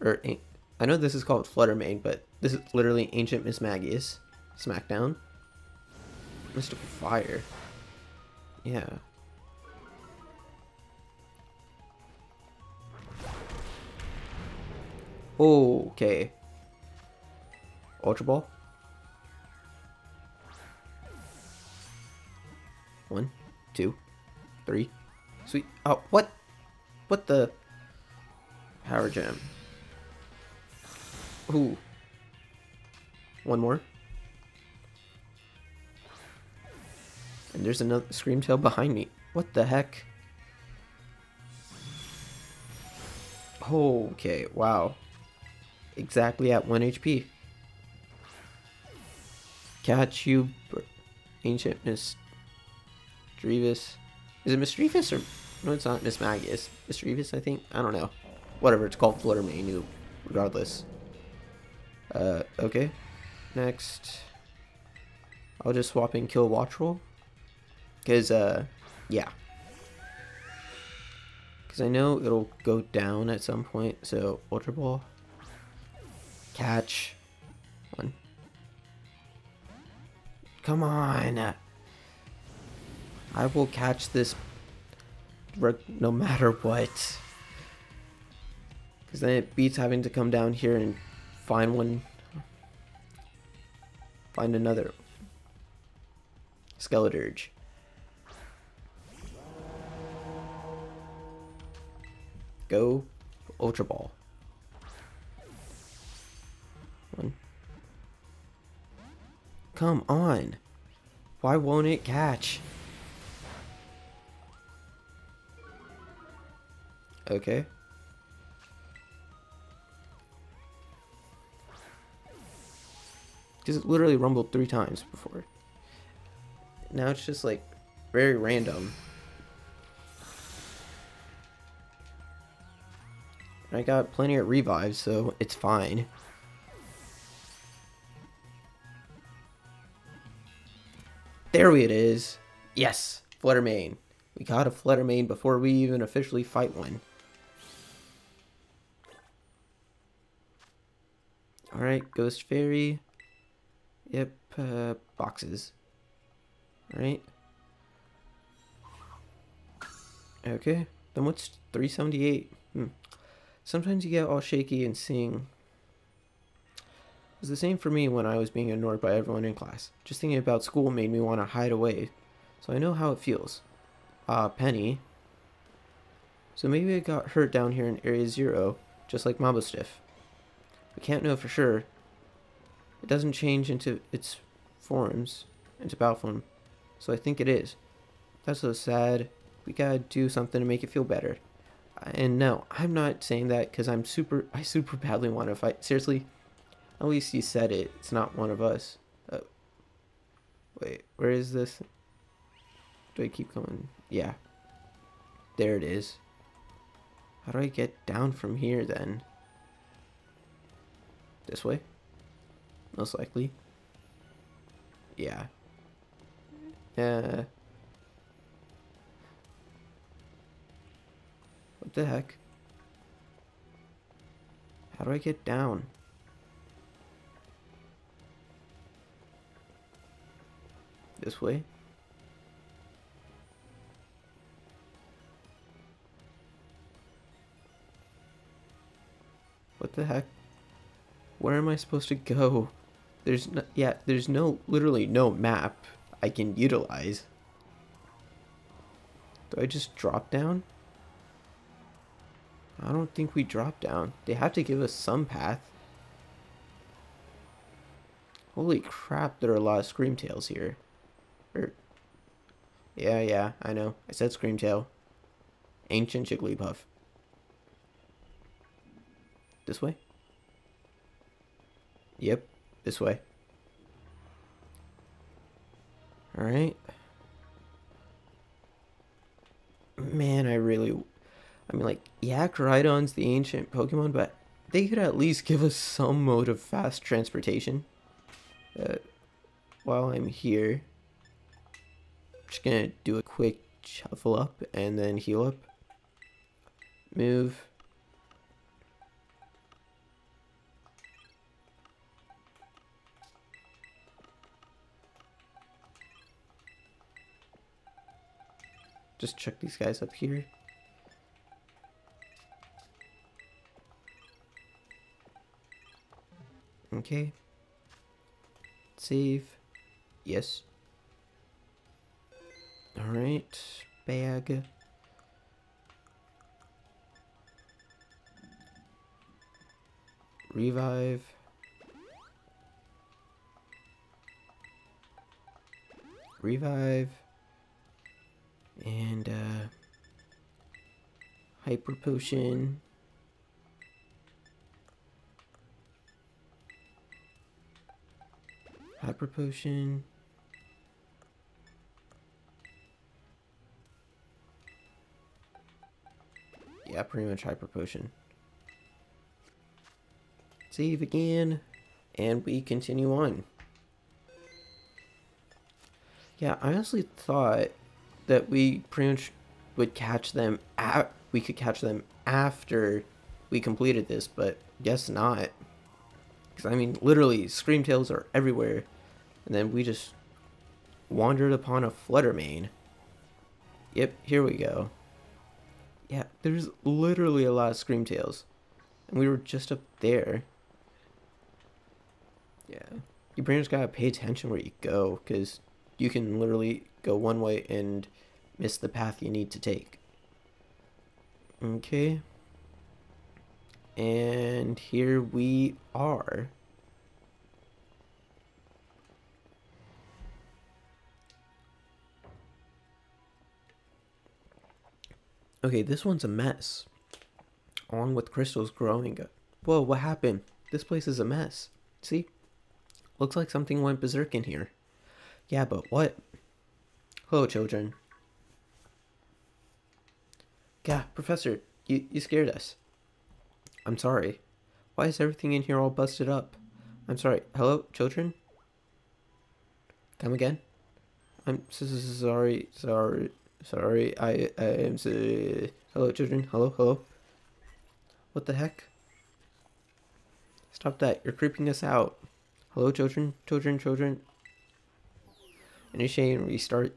I know this is called Fluttermane, but this is literally Ancient Mismagius. Smackdown. Mystical Fire. Yeah. Okay. Ultra Ball. 1, 2, 3. Sweet. Oh, what? What the? Power Gem. Ooh. One more. And there's another Screamtail behind me. What the heck? Okay, wow. Exactly at 1 HP. Catch you, Ancient Misdreavus. Is it Misdreavus or... No, it's not Mismagius. Misdreavus, I think? I don't know. Whatever, it's called Flutter Mane, regardless. Okay. Next. I'll just swap in Kill Watch Roll. Because, yeah. Because I know it'll go down at some point, so Ultra Ball. Catch. One. Come on. I will catch this no matter what. Because then it beats having to come down here and find one. Find another. Skeleturge. Go Ultra Ball. One. Come on. Why won't it catch? Okay. Because it literally rumbled 3 times before. Now it's just like very random. I got plenty of revives, so it's fine. There it is. Yes, Flutter Mane. We got a Flutter Mane before we even officially fight one. Alright, Ghost Fairy. Yep, boxes. Alright. Okay, then what's 378? Sometimes you get all shaky and sing. It was the same for me when I was being ignored by everyone in class. Just thinking about school made me want to hide away. So I know how it feels. Penny. So maybe it got hurt down here in Area 0, just like Mabostiff. We can't know for sure. It doesn't change into its forms, into battle form. So I think it is. That's so sad. We gotta do something to make it feel better. And no, I'm not saying that because I super badly want to fight. Seriously, at least you said it. It's not one of us. Wait, where is this? Do I keep going? Yeah. There it is. How do I get down from here then? This way? Most likely. Yeah. What the heck? How do I get down? This way? What the heck? Where am I supposed to go? There's no, yeah, there's literally no map I can utilize. Do I just drop down? I don't think we drop down. They have to give us some path. Holy crap, there are a lot of Screamtails here. Yeah, I know. I said Screamtail. Ancient Jigglypuff. This way? Yep, this way. Alright. Man, I mean, like, yeah, Koraidon's the ancient Pokemon, but they could at least give us some mode of fast transportation. While I'm here, I'm just gonna do a quick shuffle up and then heal up. Move. Just check these guys up here. Okay. Save. Yes. Alright. Bag. Revive. Revive. And, Hyper Potion. hyper potion. Yeah, pretty much hyper potion. Save again, and we continue on. Yeah, I honestly thought that we pretty much would catch them we could catch them after we completed this, but guess not. Because I mean, literally, Screamtails are everywhere, and then we just wandered upon a Fluttermane. Yep, here we go. Yeah, there's literally a lot of Screamtails, and we were just up there. Yeah, you pretty much gotta pay attention where you go, because you can literally go one way and miss the path you need to take. Okay. And here we are. Okay, this one's a mess. Along with crystals growing. Whoa, what happened? This place is a mess. See? Looks like something went berserk in here. Yeah, but what? Hello, children. Yeah, Professor, you scared us. I'm sorry. Why is everything in here all busted up? I'm sorry. Hello, children? Come again? I'm sorry. I am sorry. Hello, children. Hello. What the heck? Stop that. You're creeping us out. Hello, children. Initiate and restart.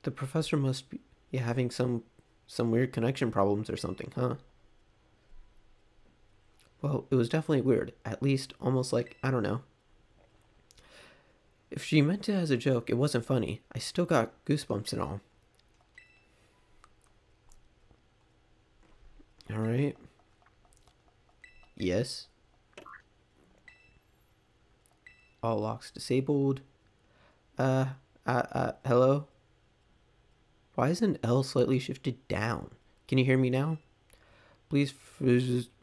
The professor must be having some weird connection problems or something, huh? Well, it was definitely weird. At least almost like, I don't know. If she meant it as a joke, it wasn't funny. I still got goosebumps and all. Alright. Yes. All locks disabled. Hello? Why isn't L slightly shifted down? Can you hear me now? Please,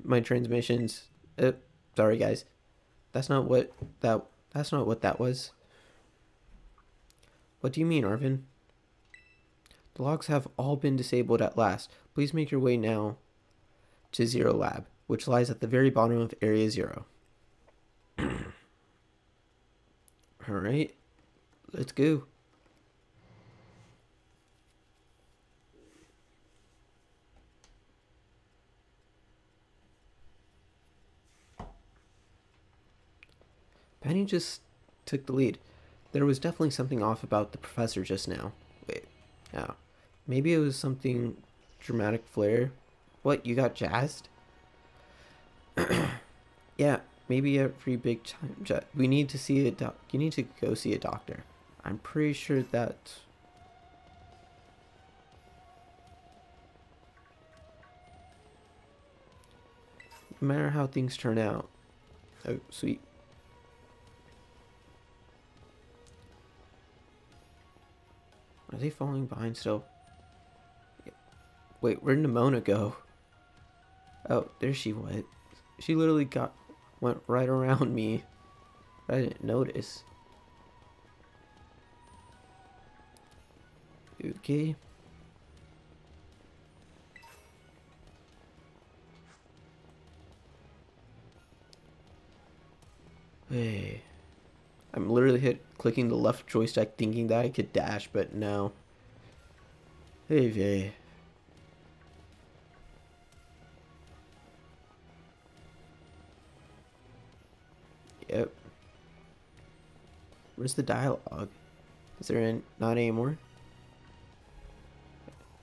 my transmissions. Sorry guys. That's not what that was. What do you mean, Arvin? The logs have all been disabled at last. Please make your way now to Zero Lab, which lies at the very bottom of Area 0. Alright, let's go. Penny just took the lead. There was definitely something off about the professor just now. Wait, now, maybe it was something dramatic flair. What, you got jazzed? Yeah, maybe every big time. We need to see you need to go see a doctor. I'm pretty sure that. No matter how things turn out. Oh, sweet. Are they falling behind still? Wait, where'd Nimona go? Oh, there she went. She literally went right around me. I didn't notice. Okay. Hey. I'm literally clicking the left joystick thinking that I could dash, but no. Hey. Yep. Where's the dialogue? Is there not anymore?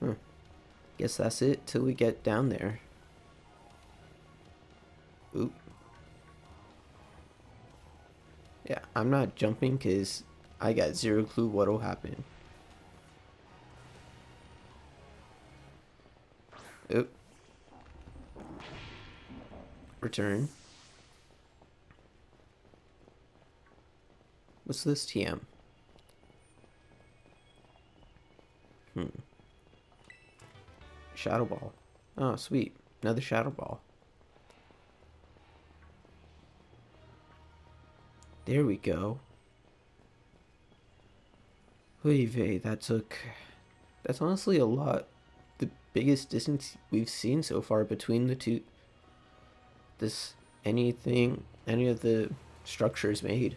Huh. Guess that's it till we get down there. Oop. Yeah, I'm not jumping because I got zero clue what'll happen. Oop. Return. What's this TM? Shadow Ball. Oh, sweet. Another Shadow Ball. There we go. Oy vey, that's honestly a lot. The biggest distance we've seen so far between the two. Any of the structures made.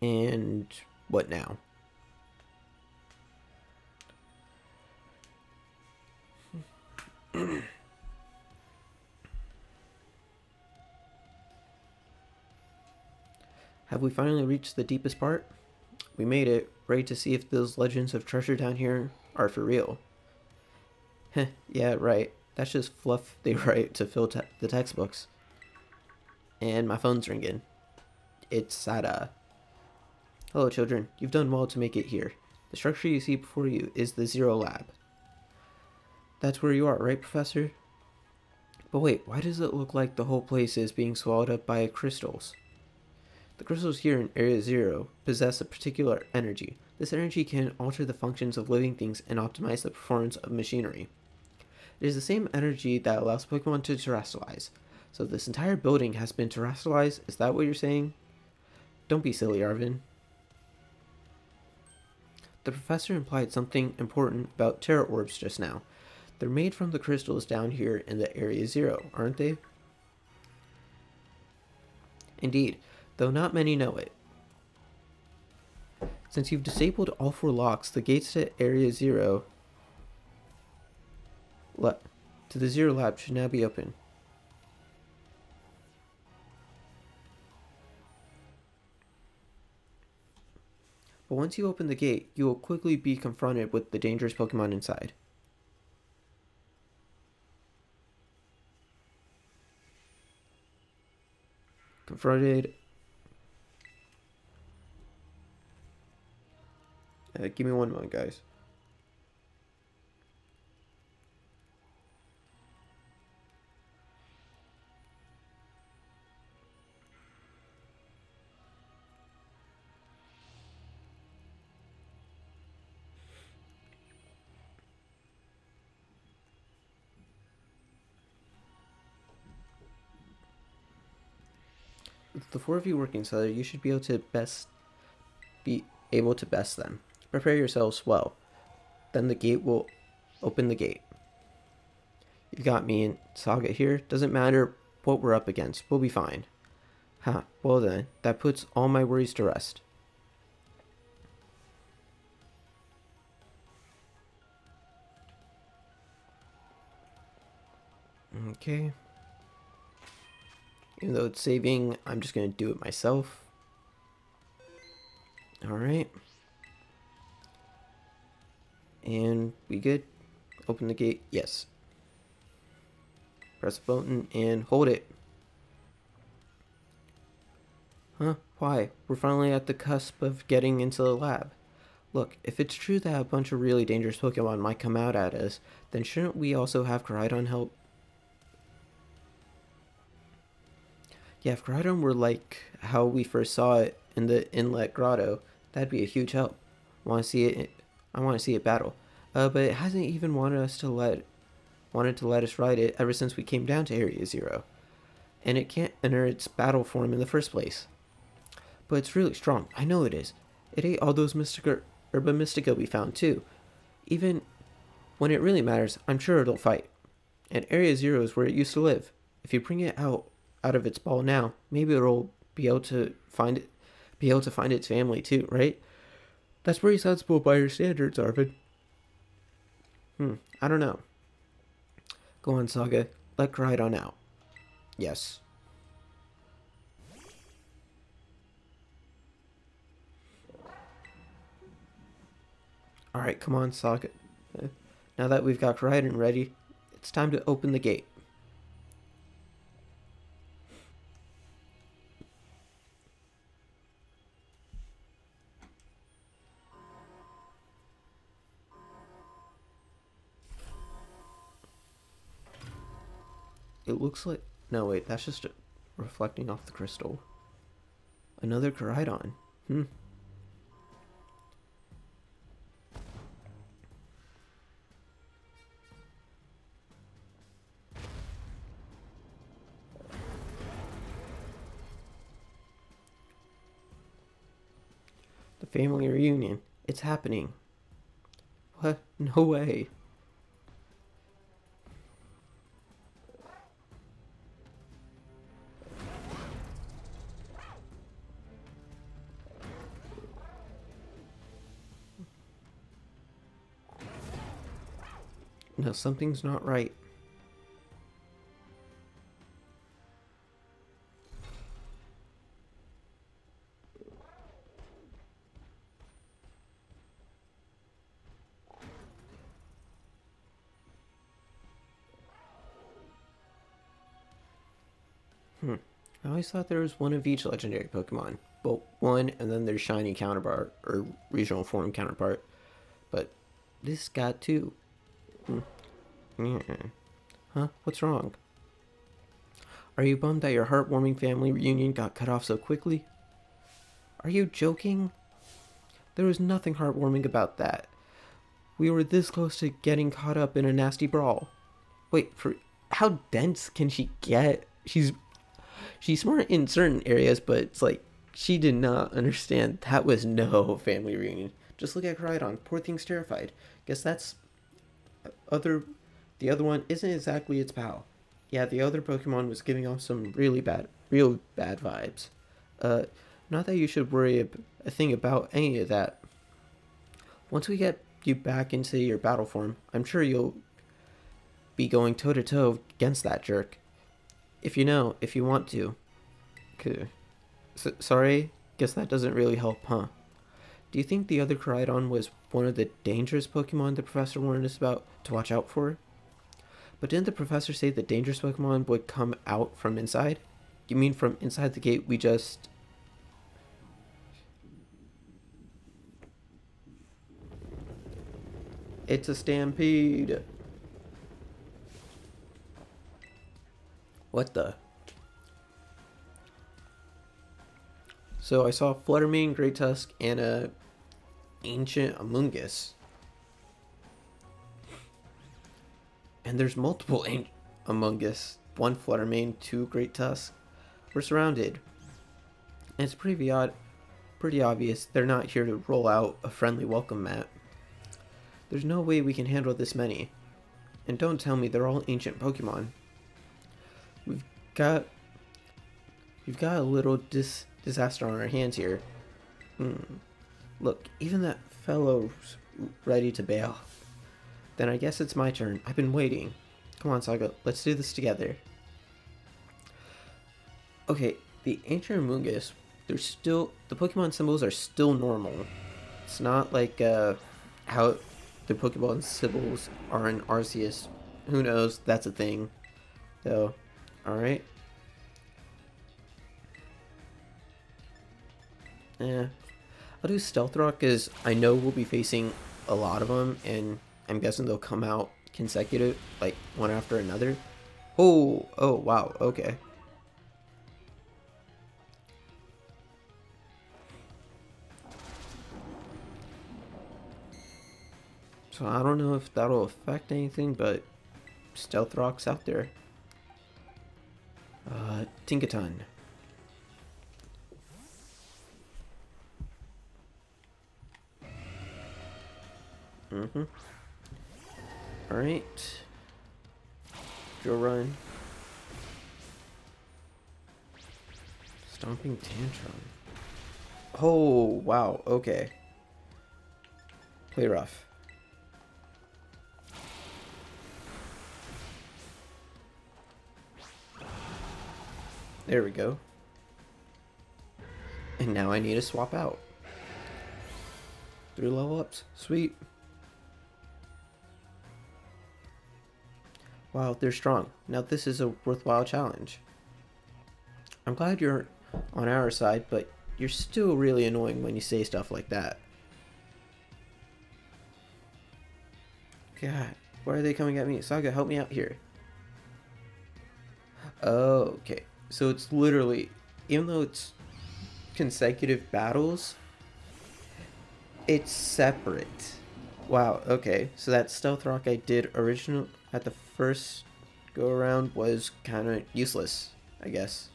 And what now? Have we finally reached the deepest part? We made it, ready to see if those legends of treasure down here are for real. Heh, yeah, right. That's just fluff they write to fill the textbooks. And my phone's ringing. It's Sada. Hello, children. You've done well to make it here. The structure you see before you is the Zero Lab. That's where you are, right, Professor? But wait, why does it look like the whole place is being swallowed up by crystals? The crystals here in Area Zero possess a particular energy. This energy can alter the functions of living things and optimize the performance of machinery. It is the same energy that allows Pokemon to terrestrialize. So this entire building has been terrestrialized? Is that what you're saying? Don't be silly, Arvin. The professor implied something important about Terra Orbs just now. They're made from the crystals down here in the Area Zero, aren't they? Indeed, though not many know it. Since you've disabled all 4 locks, the gates to Area Zero to the Zero Lab should now be open. But once you open the gate, you will quickly be confronted with the dangerous Pokemon inside. Confronted. Give me one moment, guys. With the 4 of you working together, you should be able to best them. Prepare yourselves well. Then the gate will open the gate. You've got me and Saga here. Doesn't matter what we're up against. We'll be fine. Ha, well then, that puts all my worries to rest. Okay. Even though it's saving, I'm just going to do it myself. Alright. And we good? Open the gate. Yes. Press the button and hold it. Huh? Why? We're finally at the cusp of getting into the lab. Look, if it's true that a bunch of really dangerous Pokemon might come out at us, then shouldn't we also have Koraidon help? Yeah, if Koraidon were like how we first saw it in the Inlet Grotto, that'd be a huge help. I want to see it battle. But it hasn't even wanted to let us ride it ever since we came down to Area Zero. And it can't enter its battle form in the first place. But it's really strong. I know it is. It ate all those Herba Mystica we found too. Even when it really matters, I'm sure it'll fight. And Area Zero is where it used to live. If you bring it out of its ball now, maybe it'll be able to find its family too, right? That's pretty sensible by your standards, Arvid. I don't know. Go on, Saga. Let Koraidon out. Yes. Alright, come on, Saga. Now that we've got Koraidon ready, it's time to open the gate. It looks like... No, wait, that's just reflecting off the crystal. Another Koraidon. The family reunion. It's happening. What? No way. No, something's not right. I always thought there was one of each legendary Pokemon. Well, one and then their shiny counterpart, or regional form counterpart. But this got two. Yeah. Huh? What's wrong? Are you bummed that your heartwarming family reunion got cut off so quickly? Are you joking? There was nothing heartwarming about that. We were this close to getting caught up in a nasty brawl. Wait, for how dense can she get? She's smart in certain areas, but it's like she did not understand that was no family reunion. Just look at Crydon. Poor thing's terrified. Guess that's the other one isn't exactly its pal. Yeah, the other Pokemon was giving off some real bad vibes. Not that you should worry a thing about any of that. Once we get you back into your battle form, I'm sure you'll be going toe to toe against that jerk. If you want to. Sorry? Guess that doesn't really help, huh? Do you think the other Koraidon was one of the dangerous Pokemon the professor warned us about to watch out for? But didn't the professor say the dangerous Pokemon would come out from inside? You mean from inside the gate we just... It's a stampede. What the? So I saw Fluttermane, Great Tusk, and a ancient Amoonguss. And there's multiple Amoonguss. One Fluttermane, two Great Tusk. We're surrounded. And it's pretty obvious they're not here to roll out a friendly welcome mat. There's no way we can handle this many. And don't tell me they're all ancient Pokemon. We've got a little disaster on our hands here. Look, even that fellow's ready to bail. Then I guess it's my turn. I've been waiting. Come on, Saga, let's do this together. Okay, the ancient Amoonguss, the Pokemon symbols are still normal. It's not like how the Pokemon symbols are in Arceus. Who knows? That's a thing. So, alright. Yeah. I'll do Stealth Rock because I know we'll be facing a lot of them, and I'm guessing they'll come out consecutive, like one after another. Oh, wow, okay. So I don't know if that'll affect anything, but Stealth Rock's out there. Tinkaton. Alright. Drill Run. Stomping Tantrum. Oh, wow, okay. Play rough. There we go. And now I need to swap out. 3 level ups. Sweet. Wow, they're strong. Now this is a worthwhile challenge. I'm glad you're on our side, but you're still really annoying when you say stuff like that. God, why are they coming at me? Saga, help me out here. Oh, okay. So it's literally, even though it's consecutive battles, it's separate. Wow, okay. So that Stealth Rock I did at the first go around was kind of useless, I guess.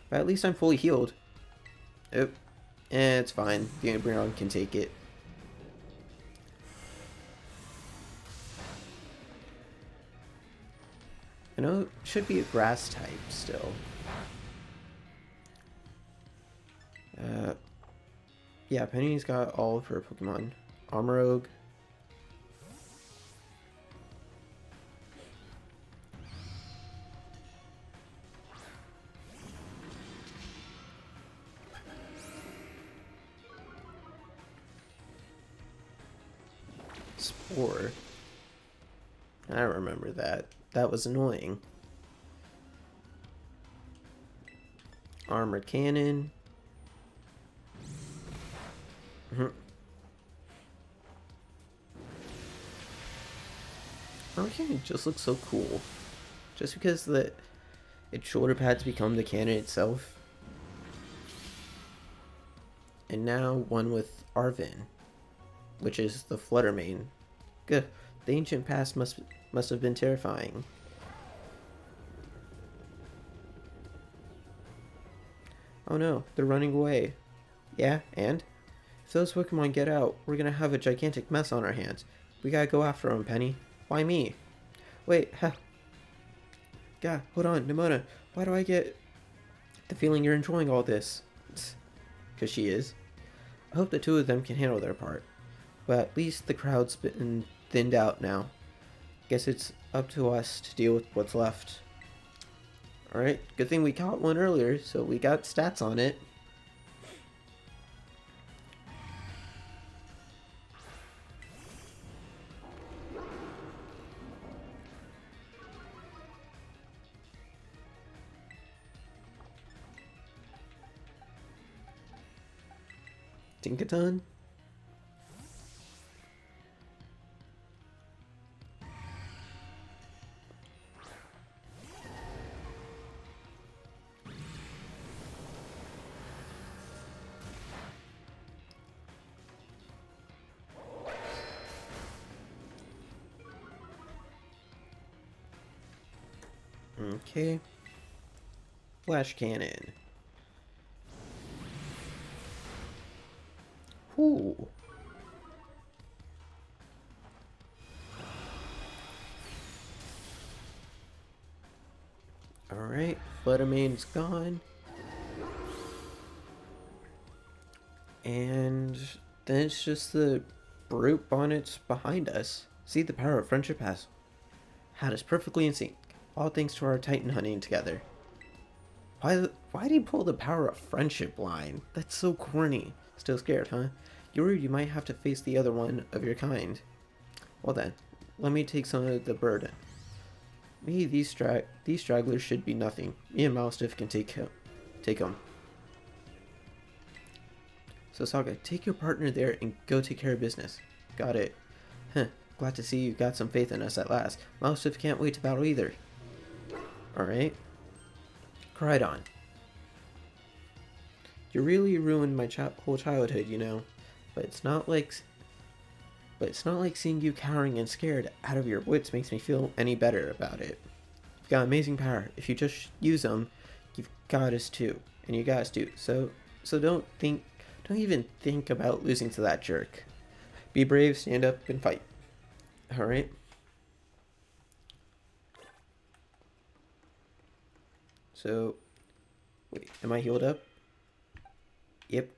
But at least I'm fully healed. It's fine. The Umbreon can take it. I know it should be a grass type still. Yeah, Penny's got all of her Pokemon. Armorogue. Spore. I remember that. That was annoying. Armor Cannon. Armor Cannon just looks so cool. Just because its shoulder pads become the cannon itself. And now one with Arven, which is the Flutter Mane. Good. The ancient past must have been terrifying. Oh no, they're running away. Yeah, and? If those Pokemon get out, we're gonna have a gigantic mess on our hands. We gotta go after them, Penny. Why me? Wait, God, hold on, Nimona. Why do I get the feeling you're enjoying all this? Because she is. I hope the two of them can handle their part. But at least the crowd's been thinned out now. Guess it's up to us to deal with what's left. Alright, good thing we caught one earlier, so we got stats on it. Tinkaton? Okay. Flash Cannon. Ooh. Alright, Flutter Mane's gone. And then it's just the brute bonnets behind us. See, the power of friendship has had us perfectly in sync. All thanks to our Titan hunting together. Why'd he pull the power of friendship line? That's so corny. Still scared, huh? You're worried you might have to face the other one of your kind. Well then, let me take some of the burden. Me, these stragglers should be nothing. Me and Moustiff can take them. So Saga, take your partner there and go take care of business. Got it. Huh, glad to see you got some faith in us at last. Moustiff can't wait to battle either. Alright. Crydon. You really ruined my whole childhood, you know. But it's not like seeing you cowering and scared out of your wits makes me feel any better about it. You've got amazing power. If you just use them, you've got us too. And you got us too. So don't even think about losing to that jerk. Be brave, stand up, and fight. Alright? So, wait, am I healed up? Yep.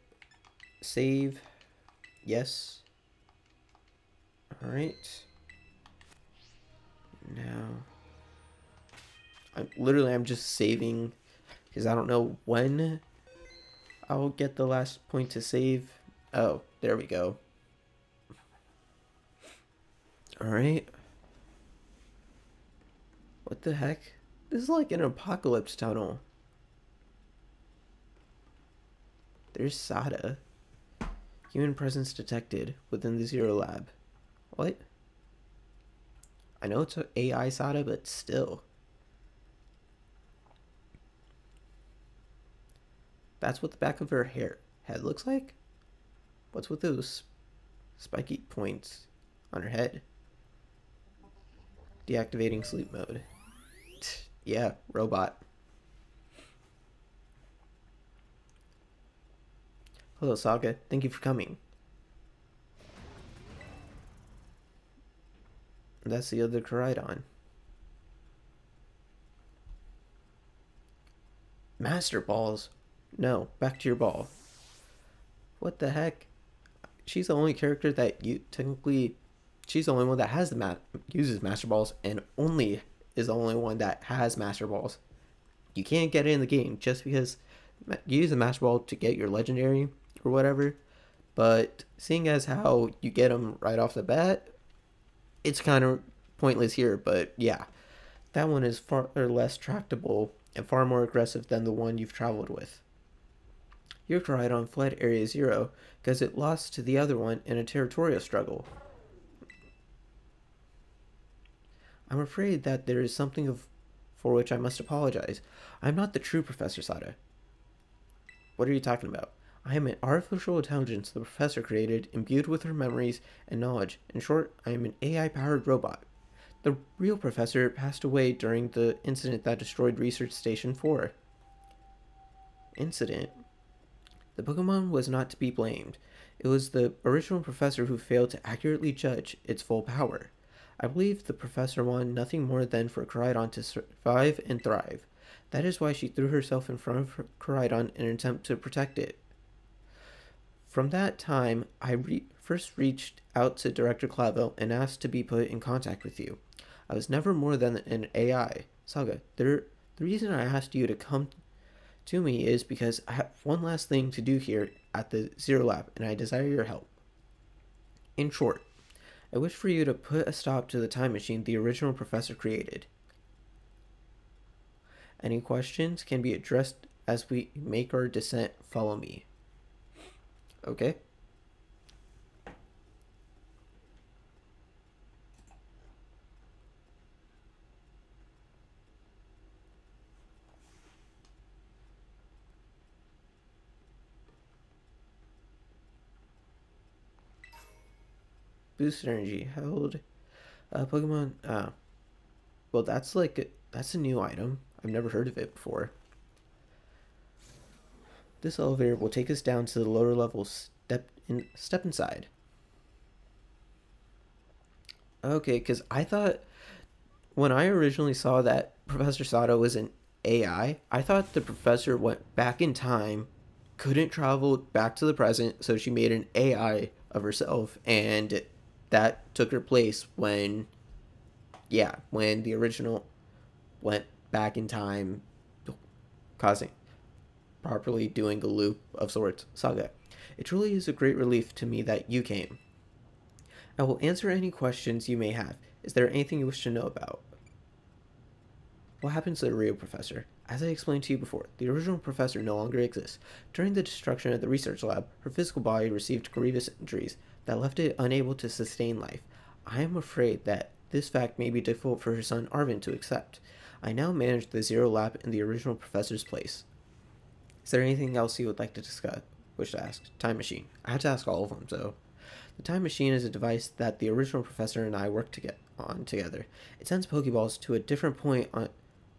Save. Yes. Alright. Now, I'm just saving because I don't know when I'll get the last point to save. Oh, there we go. Alright. What the heck? This is like an apocalypse tunnel. There's Sada. Human presence detected within the Zero Lab. What? I know it's an AI Sada, but still. That's what the back of her head looks like? What's with those spiky points on her head? Deactivating sleep mode. Yeah, robot. Hello, Saga. Thank you for coming. That's the other Koraidon. Master Balls? No, back to your ball. What the heck? She's the only character that you technically. She's the only one that has uses Master Balls, and only is the only one that has Master Balls. You can't get it in the game just because you use a Master Ball to get your legendary or whatever. But seeing as how you get them right off the bat, it's kind of pointless here. But yeah, that one is far less tractable and far more aggressive than the one you've traveled with. Your Koraidon fled Area 0 because it lost to the other one in a territorial struggle. I'm afraid that there is something for which I must apologize. I'm not the true Professor Sada. What are you talking about? I am an artificial intelligence the professor created, imbued with her memories and knowledge. In short, I am an AI-powered robot. The real professor passed away during the incident that destroyed Research Station 4. Incident? The Pokemon was not to be blamed. It was the original professor who failed to accurately judge its full power. I believe the professor wanted nothing more than for Koraidon to survive and thrive. That is why she threw herself in front of Koraidon in an attempt to protect it. From that time, I first reached out to Director Clavel and asked to be put in contact with you. I was never more than an AI. Saga, the reason I asked you to come to me is because I have one last thing to do here at the Zero Lab, and I desire your help. In short, I wish for you to put a stop to the time machine the original professor created. Any questions can be addressed as we make our descent. Follow me. Okay. Boost energy held. Pokemon. Well, that's that's a new item. I've never heard of it before. This elevator will take us down to the lower levels. Step inside. Okay, because I thought when I originally saw that Professor Sada was an AI, I thought the professor went back in time, couldn't travel back to the present, so she made an AI of herself, and that took her place when the original went back in time, causing properly doing a loop of sorts. Saga, it truly is a great relief to me that you came. I will answer any questions you may have. Is there anything you wish to know about? What happens to the real professor? As I explained to you before, the original professor no longer exists. During the destruction of the research lab, her physical body received grievous injuries that left it unable to sustain life. I am afraid that this fact may be difficult for her son Arvin to accept. I now manage the Zero Lab in the original professor's place. Is there anything else you would like to discuss? Wish to ask? Time machine. I have to ask all of them, so. The time machine is a device that the original professor and I work on together. It sends Pokeballs to a different point on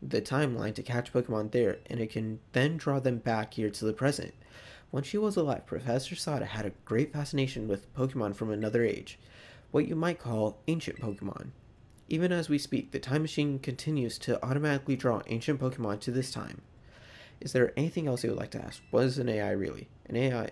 the timeline to catch Pokemon there, and it can then draw them back here to the present. When she was alive, Professor Sada had a great fascination with Pokemon from another age, what you might call ancient Pokemon. Even as we speak, the time machine continues to automatically draw ancient Pokemon to this time. Is there anything else you would like to ask? What is an AI really? An AI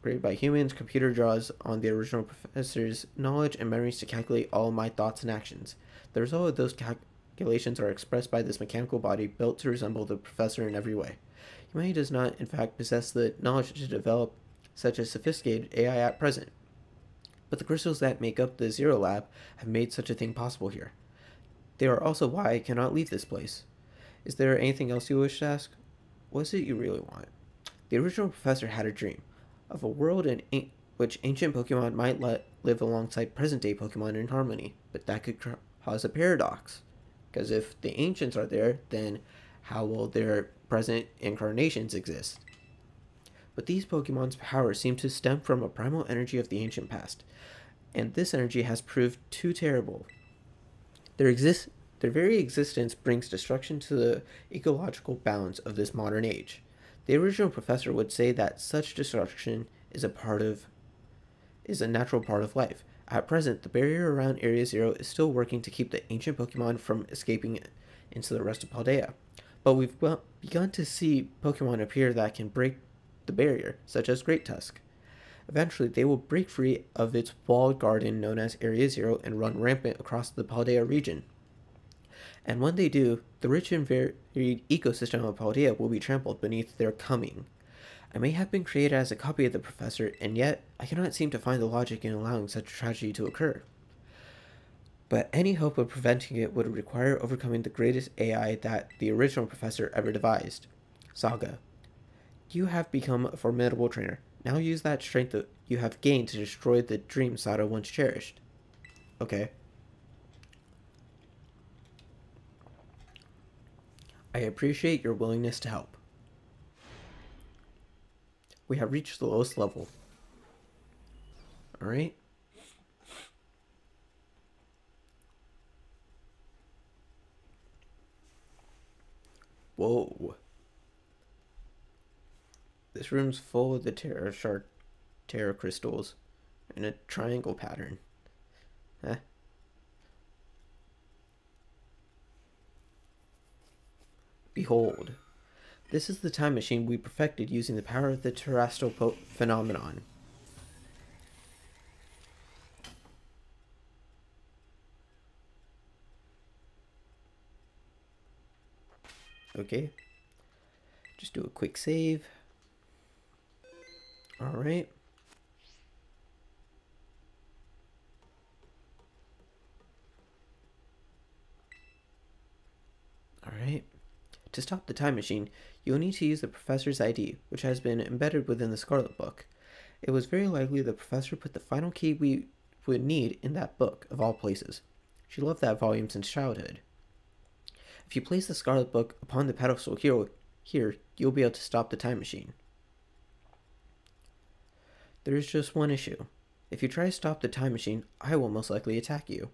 created by humans, computer draws on the original professor's knowledge and memories to calculate all my thoughts and actions. The result of those calculations are expressed by this mechanical body built to resemble the professor in every way. Humanity does not, in fact, possess the knowledge to develop such a sophisticated AI at present. But the crystals that make up the Zero Lab have made such a thing possible here. They are also why I cannot leave this place. Is there anything else you wish to ask? What is it you really want? The original professor had a dream of a world in which ancient Pokemon might live alongside present-day Pokemon in harmony, but that could cause a paradox. Because if the ancients are there, then how will their present incarnations exist? But these Pokemon's powers seem to stem from a primal energy of the ancient past, and this energy has proved too terrible. Their very existence brings destruction to the ecological balance of this modern age. The original professor would say that such destruction is a natural part of life. At present, the barrier around Area Zero is still working to keep the ancient Pokemon from escaping into the rest of Paldea. But we've begun to see Pokemon appear that can break the barrier, such as Great Tusk. Eventually, they will break free of its walled garden known as Area Zero and run rampant across the Paldea region. And when they do, the rich and varied ecosystem of Paldea will be trampled beneath their coming. I may have been created as a copy of the professor, and yet I cannot seem to find the logic in allowing such a tragedy to occur. But any hope of preventing it would require overcoming the greatest AI that the original professor ever devised, Saga. You have become a formidable trainer. Now use that strength that you have gained to destroy the dream Saga once cherished. Okay. I appreciate your willingness to help. We have reached the lowest level. Alright. Whoa. This room's full of the Terra crystals in a triangle pattern. Huh? Behold. This is the time machine we perfected using the power of the terrestrial phenomenon. Okay. Just do a quick save. Alright. Alright. To stop the time machine, you'll need to use the professor's ID, which has been embedded within the Scarlet book. It was very likely the professor put the final key we would need in that book, of all places. She loved that volume since childhood. If you place the Scarlet book upon the pedestal here, you'll be able to stop the time machine. There is just one issue. If you try to stop the time machine, I will most likely attack you.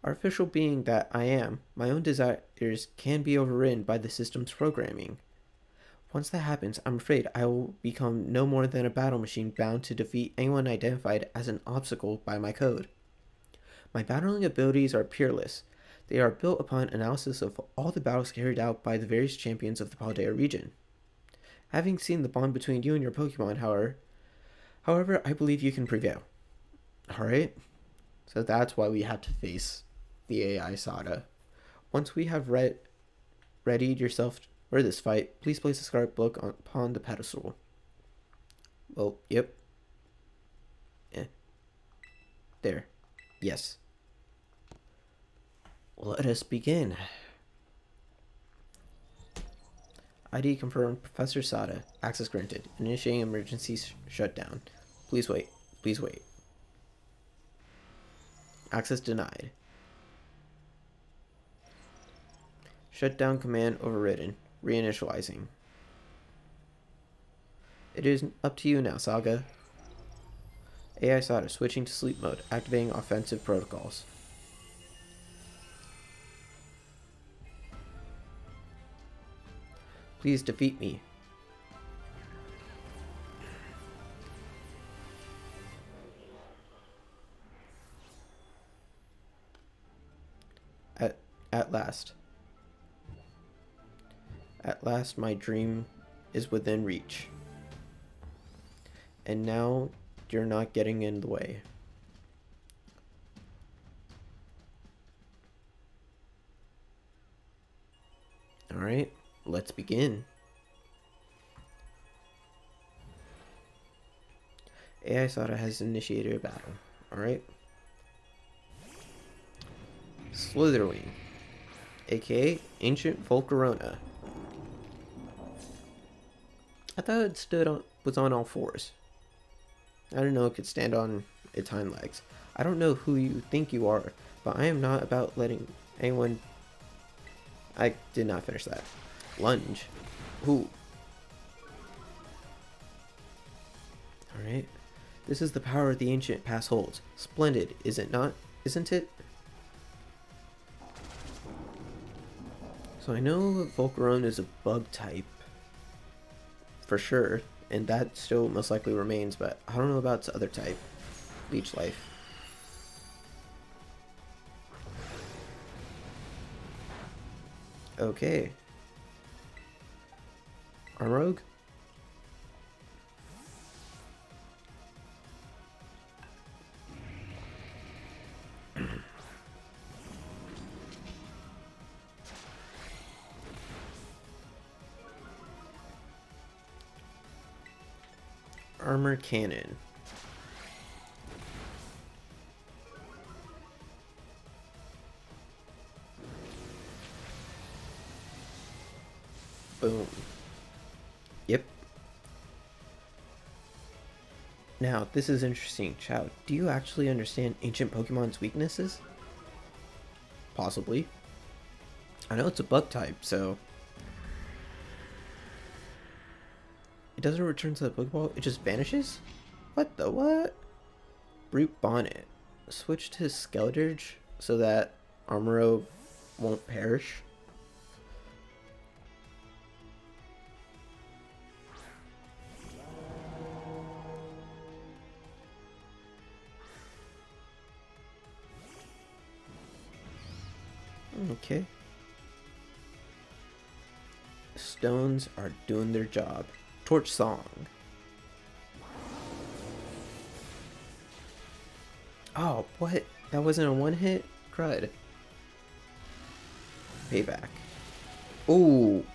Artificial being that I am, my own desires can be overridden by the system's programming. Once that happens, I'm afraid I will become no more than a battle machine bound to defeat anyone identified as an obstacle by my code. My battling abilities are peerless. They are built upon analysis of all the battles carried out by the various champions of the Paldea region. Having seen the bond between you and your Pokemon, however, I believe you can prevail. Alright? So that's why we have to face the AI Sada. Once we have readied yourself for this fight, please place the Scarlet book upon the pedestal. Well, yep. There. Yes. Let us begin. ID confirmed. Professor Sada. Access granted. Initiating emergency shutdown. Please wait. Please wait. Access denied. Shutdown command overridden. Reinitializing. It is up to you now, Saga. AI Sada switching to sleep mode. Activating offensive protocols. Please defeat me. At last. At last my dream is within reach. And now you're not getting in the way. Alright, let's begin. AI Sada has initiated a battle. Alright. Slitherwing, aka Ancient Volcarona. I thought it was on all fours. I didn't know it could stand on its hind legs. I don't know who you think you are, but I am not about letting anyone... I did not finish that. Lunge. Ooh. Alright. This is the power the ancient past holds. Splendid, is it not? Isn't it? So I know Volcarona is a bug type. for sure, and that still most likely remains, but I don't know about its other type, Leech Life. Okay. Armrogue? Armor Cannon. Boom. Yep. Now, this is interesting. Chow, do you actually understand ancient Pokemon's weaknesses? Possibly. I know it's a bug type, so... It doesn't return to the Pokeball, it just vanishes? What the what? Brute Bonnet. Switch to Skeleturge so that Armorow won't perish. Okay. Stones are doing their job. Torch Song. Oh, what? That wasn't a one hit? Crud. Payback. Ooh.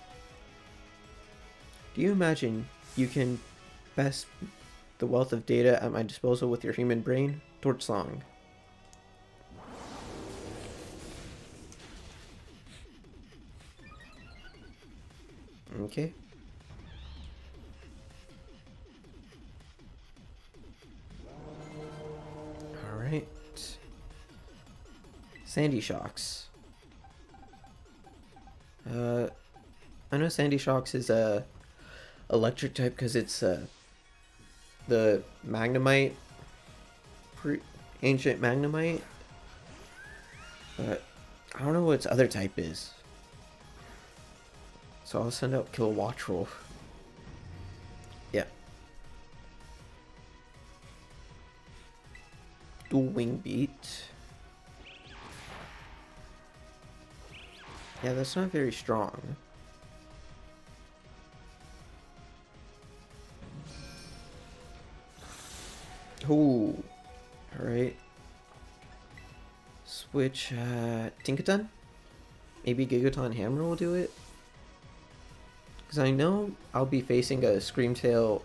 Do you imagine you can best the wealth of data at my disposal with your human brain? Torch Song. Okay. Alright. Sandy Shocks. I know Sandy Shocks is a electric type because it's the Magnemite, ancient Magnemite. But I don't know what its other type is. So I'll send out Kilowattrel. Yeah. Dual Wing Beat. Yeah, that's not very strong. Ooh. Alright. Switch Tinkaton? Maybe Gigaton Hammer will do it? Because I know I'll be facing a Screamtail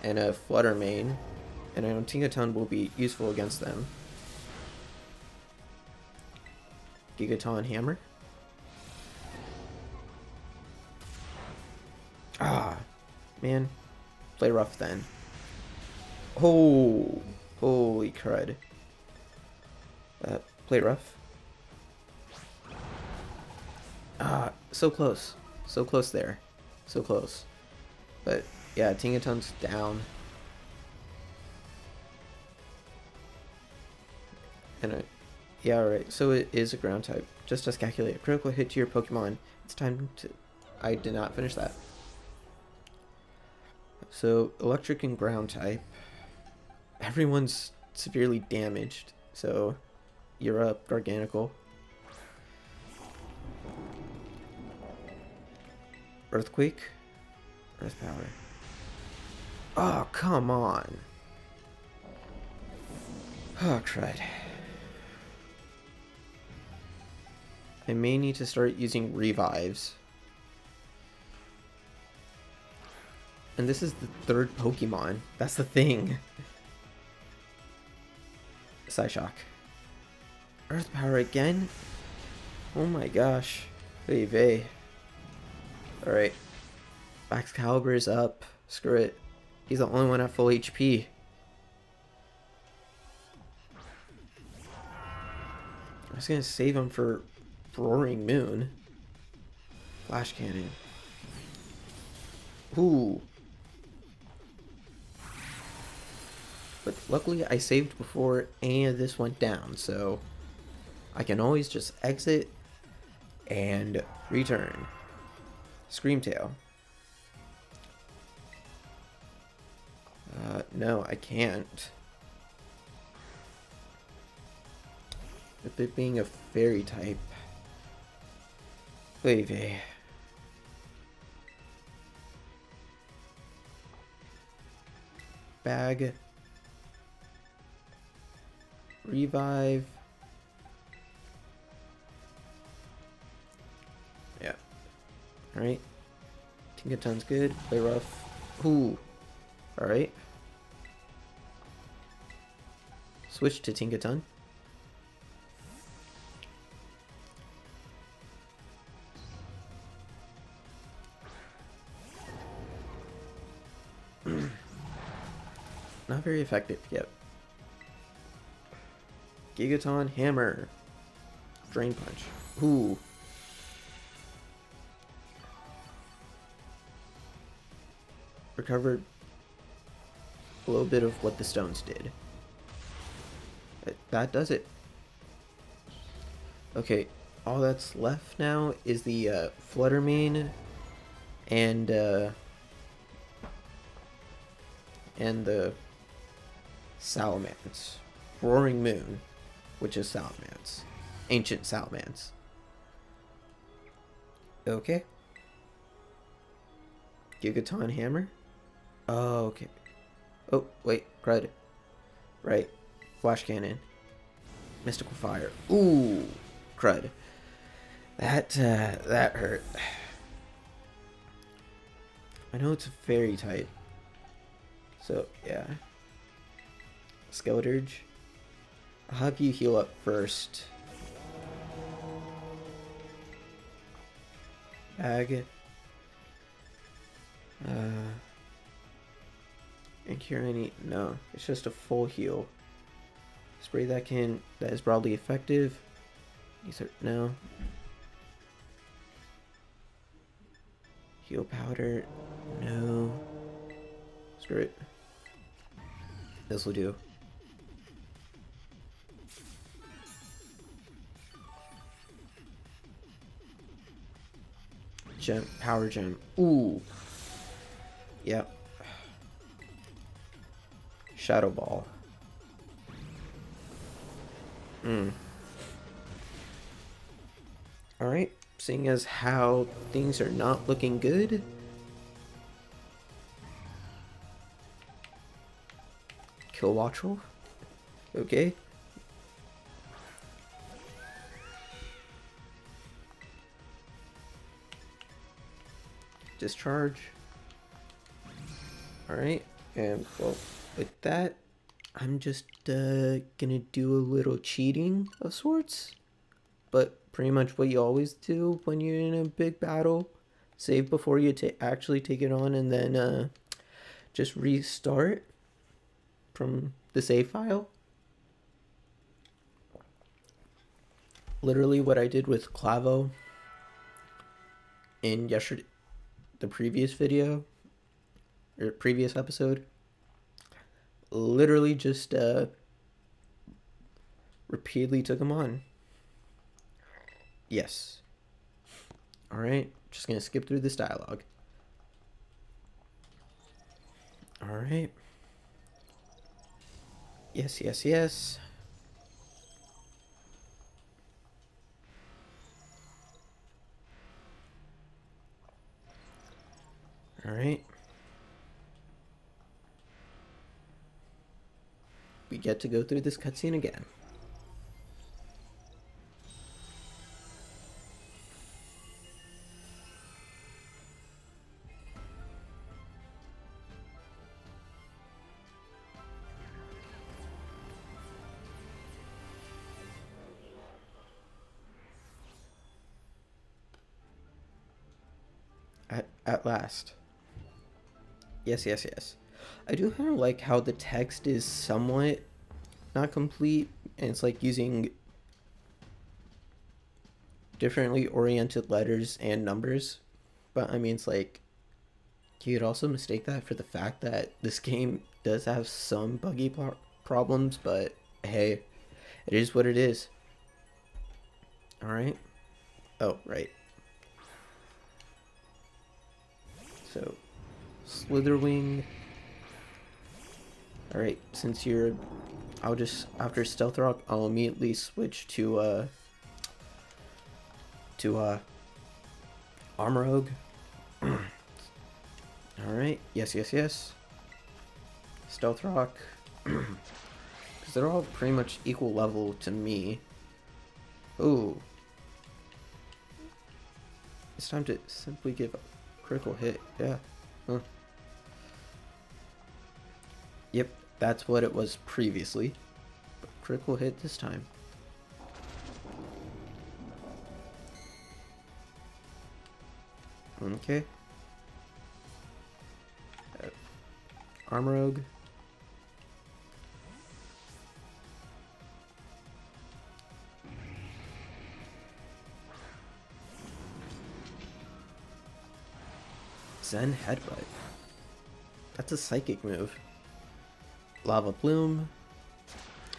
and a Fluttermane, and I know Tinkaton will be useful against them. Gigaton Hammer? Ah, man. Play rough then. Oh, holy crud. Play rough. Ah, so close. So close there. So close. But yeah, Tinkaton's down. And yeah, alright. So it is a ground type. Just as calculate a critical hit to your Pokemon. It's time to... I did not finish that. So electric and ground type. Everyone's severely damaged. So you're up, Garganical. Earthquake? Earth Power. Oh, come on. Oh, crud. I may need to start using revives. And this is the third Pokemon. That's the thing. Psyshock. Earth Power again? Oh my gosh. Vey vey. Alright. Excalibur is up. Screw it. He's the only one at full HP. I was gonna save him for Roaring Moon. Flash Cannon. Ooh. But luckily I saved before any of this went down, so I can always just exit and return. Screamtail. No, I can't. With it being a fairy type. Wavy. Bag. Revive. Yeah. Alright. Tinkaton's good. Play rough. Ooh. Alright. Switch to Tinkaton. Not very effective yet. Gigaton Hammer. Drain Punch. Ooh. Recovered a little bit of what the stones did. That does it. Okay, all that's left now is the Fluttermane and the Salamence. Roaring Moon, which is Salamence. Ancient Salamence. Okay. Gigaton Hammer. Oh, okay. Oh, wait, crud. Right. Flash Cannon. Mystical Fire. Ooh, crud. That hurt. I know it's very tight. So, yeah. Skeleturge. I'll have you heal up first. Bag. And cure any... No, it's just a full heal. Spray that is broadly effective. These are... No. Heal powder. No. Screw it. This will do. Gem, power gem. Ooh. Yep. Shadow Ball. Alright, seeing as how things are not looking good. Kill Watchel. Okay. Discharge. Alright, and well, with that, I'm just gonna do a little cheating of sorts. But pretty much what you always do when you're in a big battle. Save before you actually take it on, and then just restart from the save file. Literally what I did with Clavo in the previous video, or previous episode. Literally just repeatedly took him on. Yes. Alright, just gonna skip through this dialogue. Alright. Yes, yes, yes. Alright. We get to go through this cutscene again. At last. Yes, yes, yes. I do kind of like how the text is somewhat not complete, and it's like using differently oriented letters and numbers. But I mean, it's like you could also mistake that for the fact that this game does have some buggy problems, but hey, it is what it is. Alright. Oh, right. So, Slitherwing. Alright, since you're... I'll just... After Stealth Rock, I'll immediately switch to Armor Rogue. Alright, yes, yes, yes. Stealth Rock. Because they're all pretty much equal level to me. Ooh. It's time to simply give a critical hit. Yeah. Huh. Yep, that's what it was previously. But critical hit this time. Okay. Armor Rogue. Zen Headbutt. That's a psychic move. Lava Plume.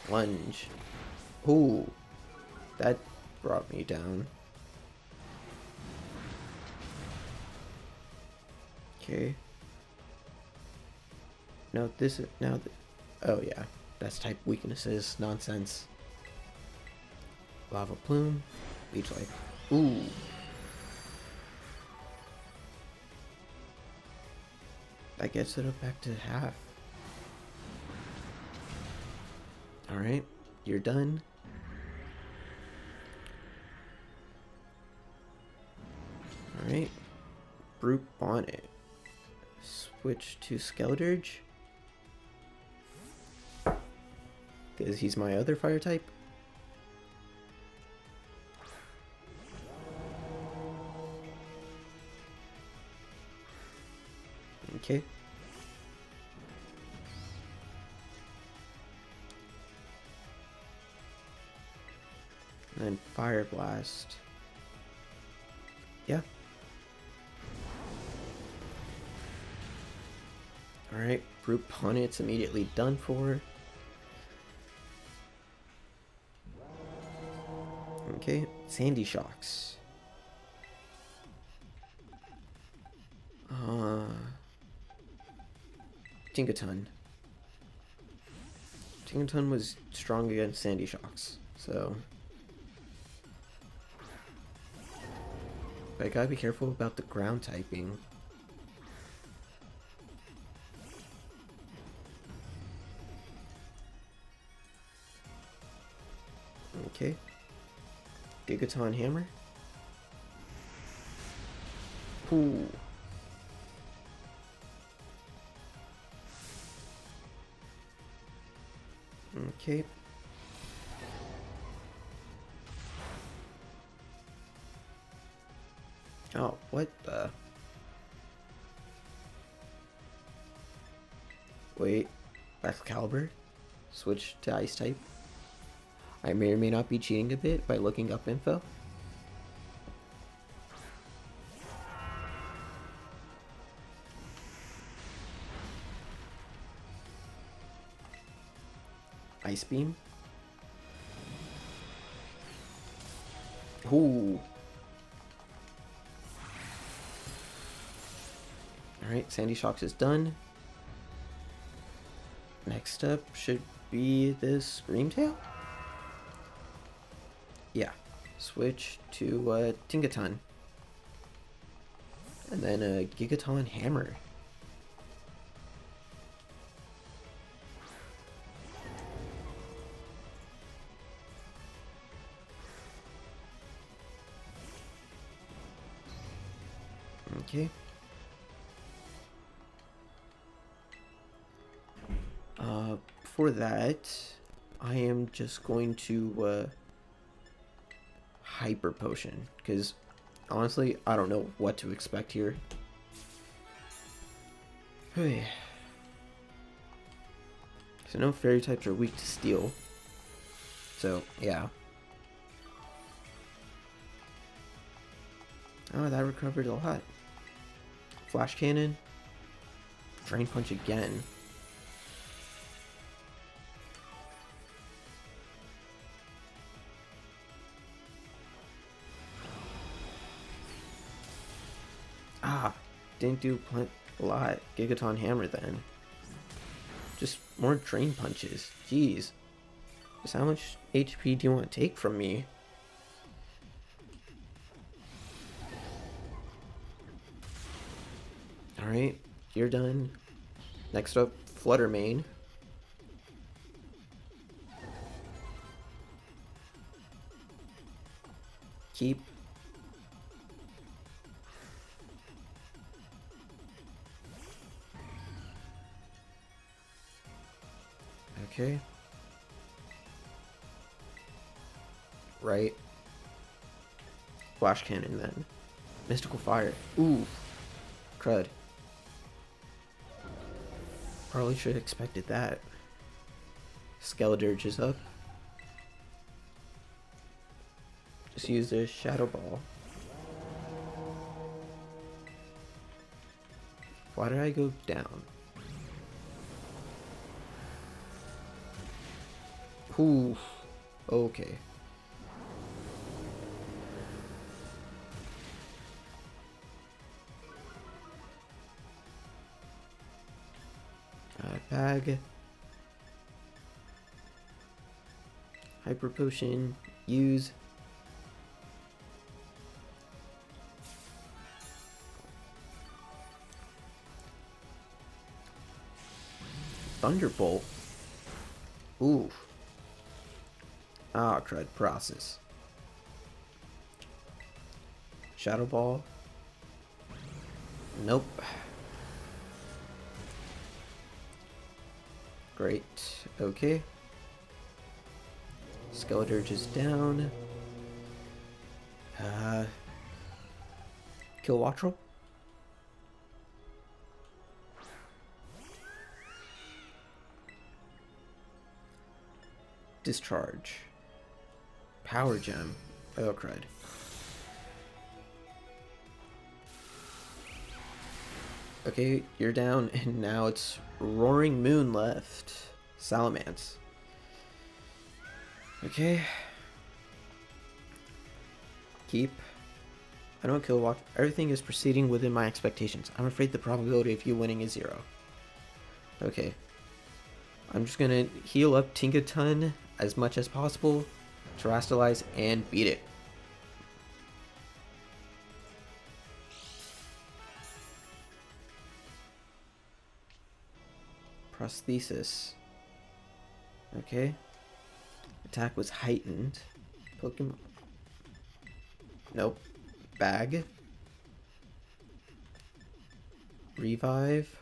Lunge. Ooh. That brought me down. Okay. No, this is now. Oh yeah, that's type weaknesses. Nonsense. Lava Plume. Leech Life. Ooh. That gets it up back to half. Alright, you're done. Alright. Brute Bonnet. Switch to Skeleturge. Because he's my other fire type. Okay. And then Fire Blast. Yeah. Alright, Brute Bonnet's immediately done for. Okay, Sandy Shocks. Tinkaton. Tinkaton was strong against Sandy Shocks, so... But I gotta be careful about the ground typing. Okay. Gigaton Hammer. Ooh. Okay. Oh, what the? Wait. Excalibur? Switch to Ice type? I may or may not be cheating a bit by looking up info. Ice Beam. Ooh. Alright, Sandy Shocks is done. Next up should be this Screamtail? Yeah. Switch to Tinkaton. And then a Gigaton Hammer. Okay. For that, I am just going to Hyper Potion, because honestly, I don't know what to expect here. Hey. So no fairy types are weak to steel. So, yeah. Oh, that recovered a lot. Flash Cannon. Drain Punch again. Ah, didn't do a lot. Gigaton Hammer then. Just more drain punches. Jeez. Just how much HP do you want to take from me? Alright, you're done. Next up, Flutter Mane. Keep. Okay. Right. Flash Cannon then. Mystical Fire. Ooh. Crud. Probably should have expected that. Skeledirge is up. Just use a Shadow Ball. Why did I go down? Ooh. Okay. Bag. Hyper Potion. Use. Thunderbolt. Ooh. Ah, crud. Process. Shadow Ball. Nope. Great. Okay. Skeledirge is down. Kilowattrel. Discharge. Power Gem. Oh, crud. Okay, you're down, and now it's Roaring Moon left. Salamence. Okay. Keep. I don't kill. Everything is proceeding within my expectations. I'm afraid the probability of you winning is 0. Okay. I'm just gonna heal up Tinkaton as much as possible, Terrastallize, and beat it. Prosthesis. Okay. Attack was heightened. Pokemon. Nope. Bag. Revive.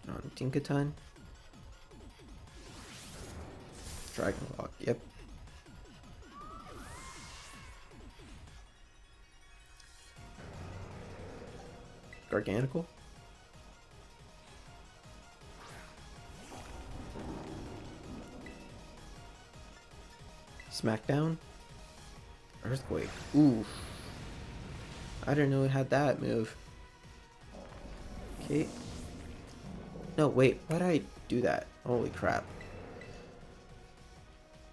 On Tinkaton. Dragon Lock. Yep. Gargantical. Smackdown. Earthquake. Ooh. I didn't know it had that move. Okay. No, wait. Why did I do that? Holy crap.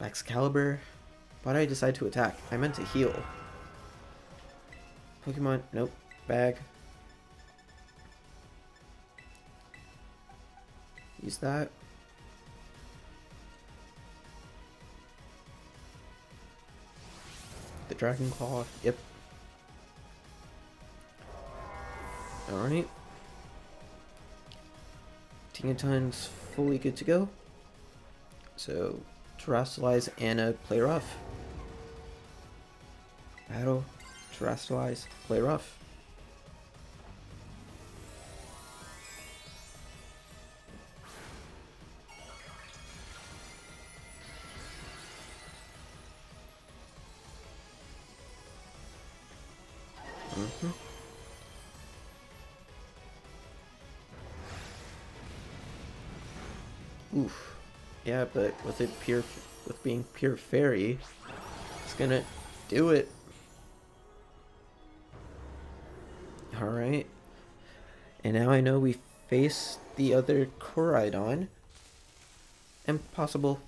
Excalibur. Why did I decide to attack? I meant to heal. Pokemon. Nope. Bag. Use that. The Dragon Claw. Yep. Alright. Tinkaton's fully good to go. So, Terrastallize and play rough. Battle. Terrastallize. Play rough. Oof. Yeah, but with being pure fairy, it's gonna do it. Alright. And now I know we face the other Koraidon. Impossible.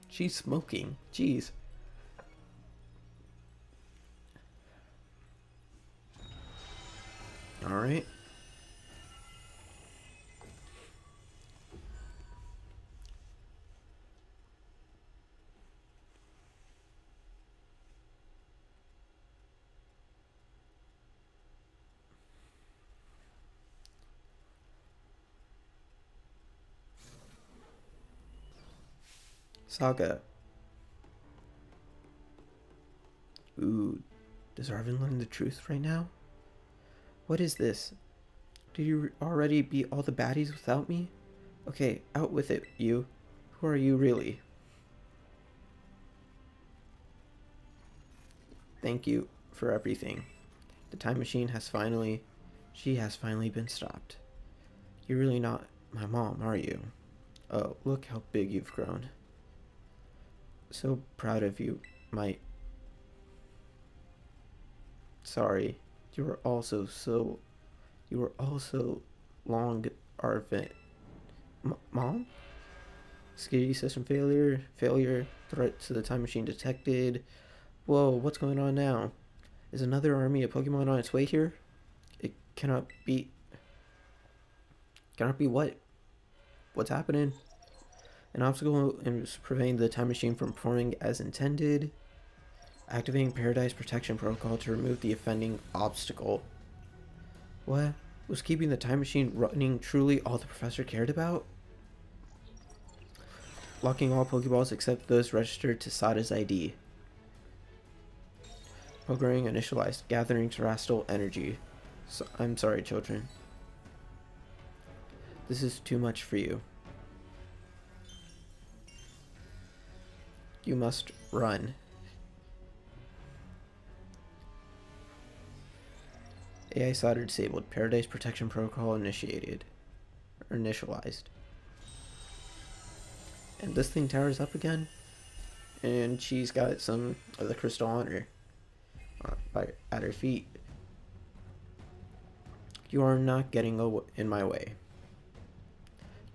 She's smoking. Jeez. Alright. Saga. Ooh, does Arvin learn the truth right now? What is this? Did you already beat all the baddies without me? Okay, out with it, you. Who are you really? Thank you for everything. The time machine has finally... She has finally been stopped. You're really not my mom, are you? Oh, look how big you've grown. So proud of you, my... Sorry, you were also so... You were also long, Arvin. Mom? Security system failure. Threat to the time machine detected. Whoa, what's going on now? Is another army of Pokemon on its way here? It cannot be... Cannot be what? What's happening? An obstacle is preventing the time machine from performing as intended. Activating Paradise Protection Protocol to remove the offending obstacle. What? Was keeping the time machine running truly all the professor cared about? Locking all Pokeballs except those registered to Sada's ID. Programming initialized. Gathering terrestrial energy. So, I'm sorry, children. This is too much for you. You must run. AI solder disabled. Paradise Protection Protocol initiated. Or initialized. And this thing towers up again. And she's got some of the crystal on her. At her feet. You are not getting in my way.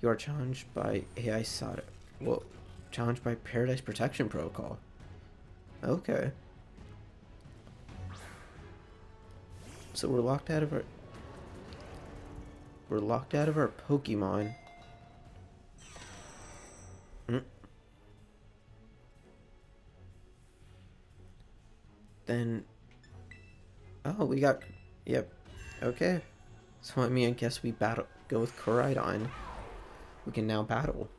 You are challenged by AI Sada. Whoa. Challenged by Paradise Protection Protocol. Okay. So we're locked out of our... We're locked out of our Pokemon. Then... Oh, we got... Yep. Okay. So I mean, I guess we go with Koraidon. We can now battle.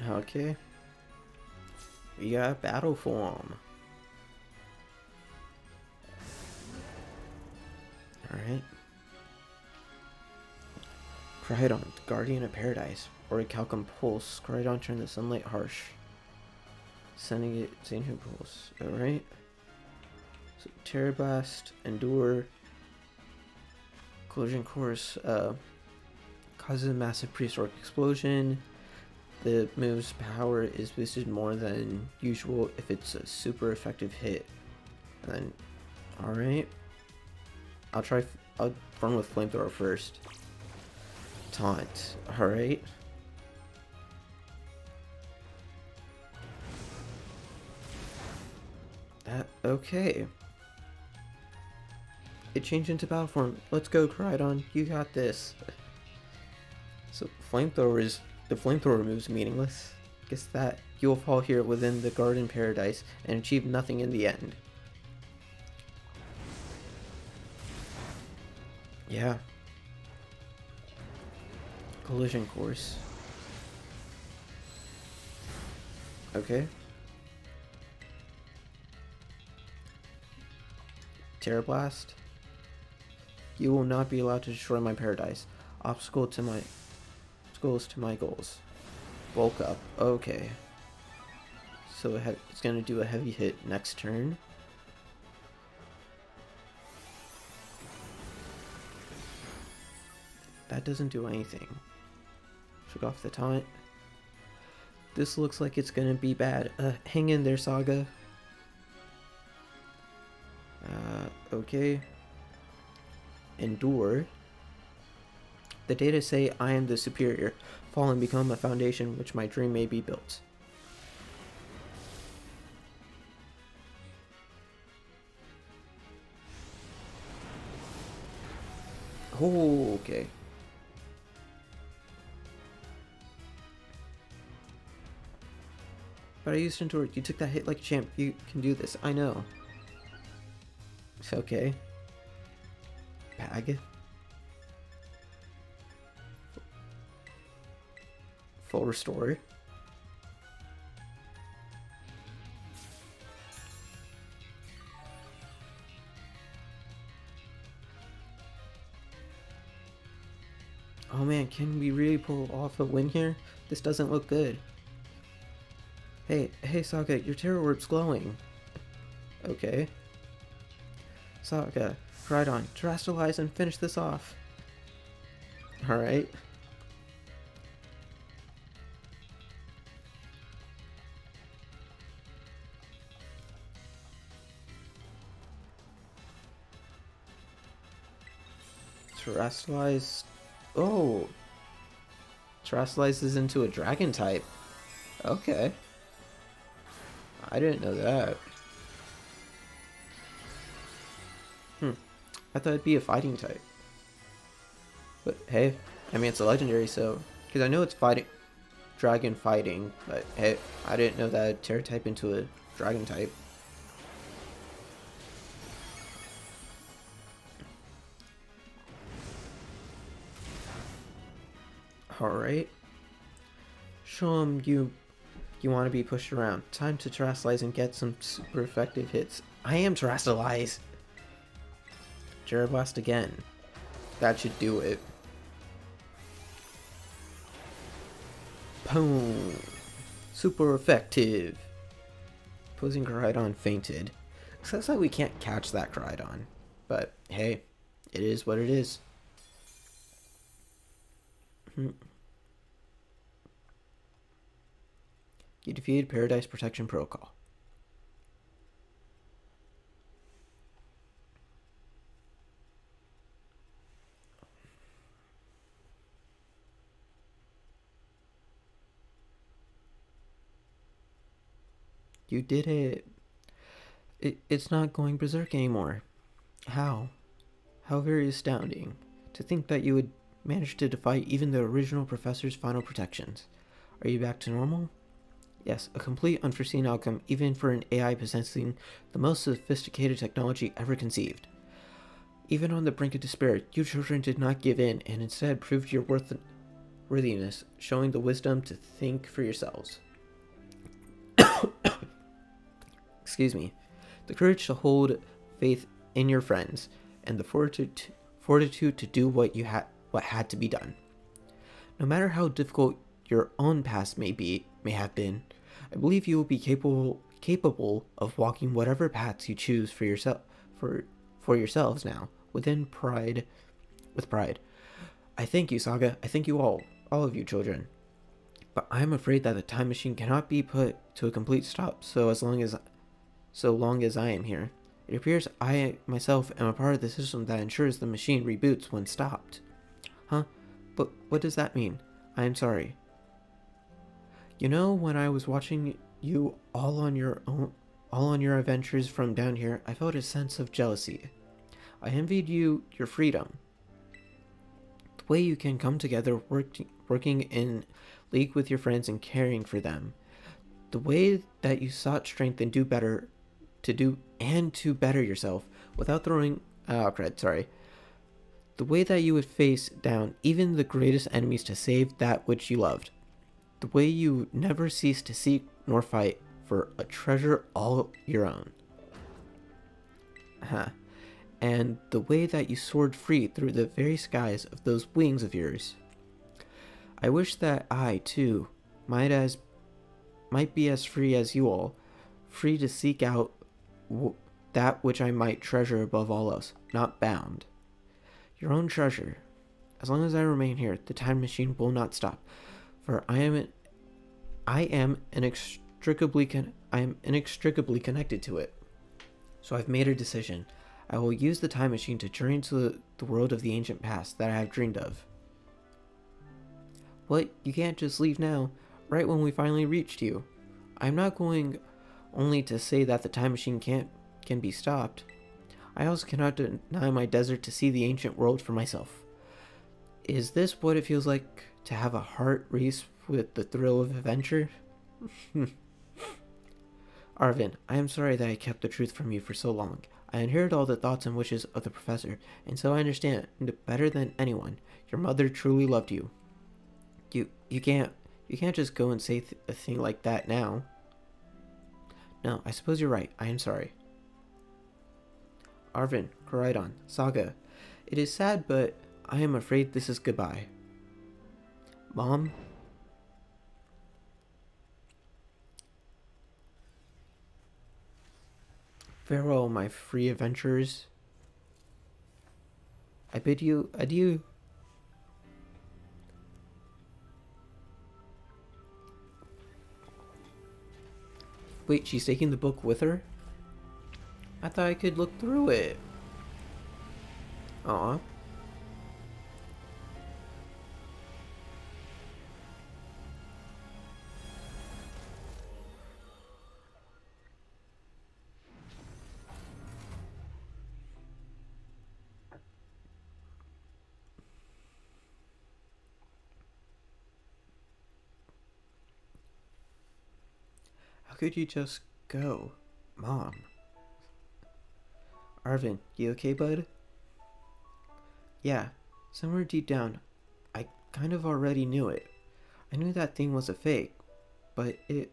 Okay. We got battle form. Alright. Koraidon, the Guardian of Paradise. Orichalcum Pulse. Koraidon turned the sunlight harsh. Sending it Ancient Pulse. Alright. So Terra Blast, Endure. Collision Course causes a massive prehistoric explosion. The move's power is boosted more than usual if it's a super effective hit. And then, alright. I'll run with Flamethrower first. Taunt. Alright. Okay. It changed into battle form. Let's go, Koraidon. You got this. So, the flamethrower move's meaningless. Guess that you'll fall here within the Garden Paradise and achieve nothing in the end. Yeah. Collision Course. Okay. Terra Blast. You will not be allowed to destroy my paradise. Obstacles to my goals. Bulk up. Okay. So it's gonna do a heavy hit next turn. That doesn't do anything. Took off the taunt. This looks like it's gonna be bad. Hang in there, Saga. Okay. Endure. The data say I am the superior. Fall and become a foundation which my dream may be built. Oh, okay. But I used Endure. You took that hit like a champ. You can do this. I know. It's okay. Bag. Full restore. Oh man, can we really pull off a win here? This doesn't look good. Hey, Saga, your Terror Orb's glowing. Okay. Saga, Rhydon, Terastallize and finish this off. Alright. Terastallize. Oh! Terastallizes into a dragon type. Okay. I didn't know that. I thought it'd be a fighting type. But hey, I mean it's a legendary, so... Because I know it's dragon fighting, but hey, I didn't know that Terra type into a dragon type. Alright. Show him you want to be pushed around. Time to Terastallize and get some super effective hits. I am Terastallize! Terra Blast again. That should do it. Boom! Super effective! Opposing Koraidon fainted. Looks like we can't catch that Koraidon. But hey, it is what it is. You defeated Paradise Protection Protocol. You did it. It's not going berserk anymore. How? How very astounding. To think that you would manage to defy even the original professor's final protections. Are you back to normal? Yes, a complete unforeseen outcome even for an AI possessing the most sophisticated technology ever conceived. Even on the brink of despair, you children did not give in and instead proved your worthiness, showing the wisdom to think for yourselves. Excuse me. The courage to hold faith in your friends, and the fortitude to do what had to be done. No matter how difficult your own past may have been, I believe you will be capable of walking whatever paths you choose for yourselves now, with pride. I thank you, Saga. I thank you all of you children. But I am afraid that the time machine cannot be put to a complete stop so long as I am here. It appears I myself am a part of the system that ensures the machine reboots when stopped. Huh? But what does that mean? I am sorry. You know, when I was watching you all on your adventures from down here, I felt a sense of jealousy. I envied you your freedom. The way you can come together working in league with your friends and caring for them. The way that you sought strength and to better yourself without throwing the way that you would face down even the greatest enemies to save that which you loved. The way you never cease to seek nor fight for a treasure all your own. and the way that you soared free through the very skies of those wings of yours. I wish that I, too, might be as free as you all, free to seek out that which I might treasure above all else, not bound. Your own treasure. As long as I remain here, the time machine will not stop, for I am inextricably connected to it. So I've made a decision. I will use the time machine to journey to the world of the ancient past that I have dreamed of. What? You can't just leave now, right when we finally reached you. I'm not going only to say that the time machine can be stopped. I also cannot deny my desire to see the ancient world for myself. Is this what it feels like to have a heart race with the thrill of adventure? Arvin, I am sorry that I kept the truth from you for so long. I inherited all the thoughts and wishes of the professor, and so I understand better than anyone. Your mother truly loved you. You can't just go and say a thing like that now. No, I suppose you're right. I am sorry. Arvin, Koraidon, Saga. It is sad, but I am afraid this is goodbye. Mom? Farewell, my free adventurers. I bid you adieu. Wait, she's taking the book with her? I thought I could look through it. Aw. How could you just go, Mom? Arvin, you okay, bud? Yeah, somewhere deep down, I kind of already knew it. I knew that thing was a fake, but when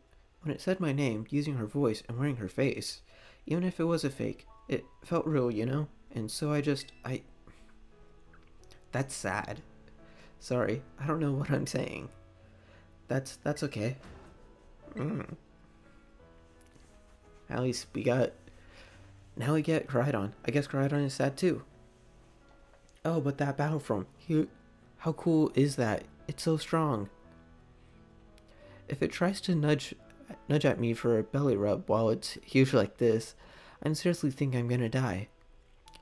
it said my name, using her voice and wearing her face, even if it was a fake, it felt real, you know? And so that's sad. Sorry, I don't know what I'm saying. That's okay. At least now we get Koraidon. I guess Koraidon is sad too. Oh, but that battle form, how cool is that? It's so strong. If it tries to nudge at me for a belly rub while it's huge like this, I seriously think I'm gonna die.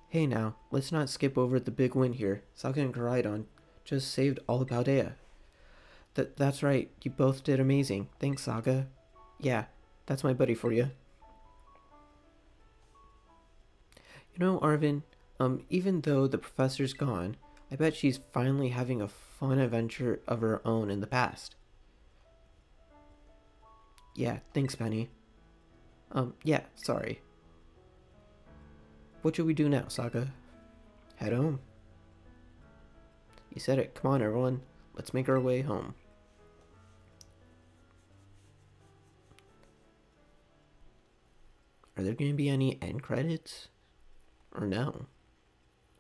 Hey now, let's not skip over the big win here. Saga and Koraidon just saved all of Paldea. That's right, you both did amazing. Thanks, Saga. Yeah, that's my buddy for you. You know, Arvin, even though the professor's gone, I bet she's finally having a fun adventure of her own in the past. Yeah, thanks, Penny. Yeah, sorry. What should we do now, Saga? Head home. You said it. Come on, everyone. Let's make our way home. Are there going to be any end credits? Or no?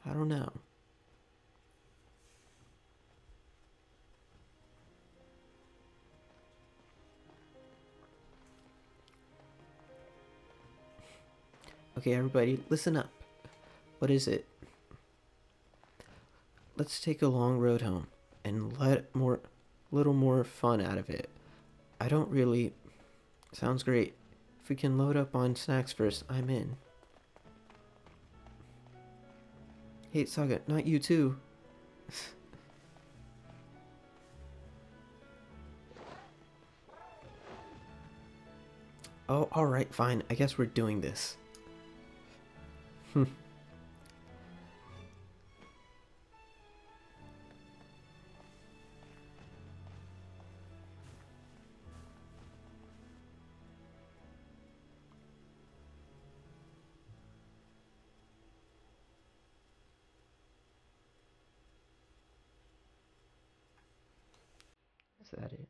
I don't know. Okay, everybody, listen up. What is it? Let's take a long road home and little more fun out of it. I don't really... Sounds great. If we can load up on snacks first, I'm in. Hey, Saga, not you too. Oh, alright, fine. I guess we're doing this. Is that it?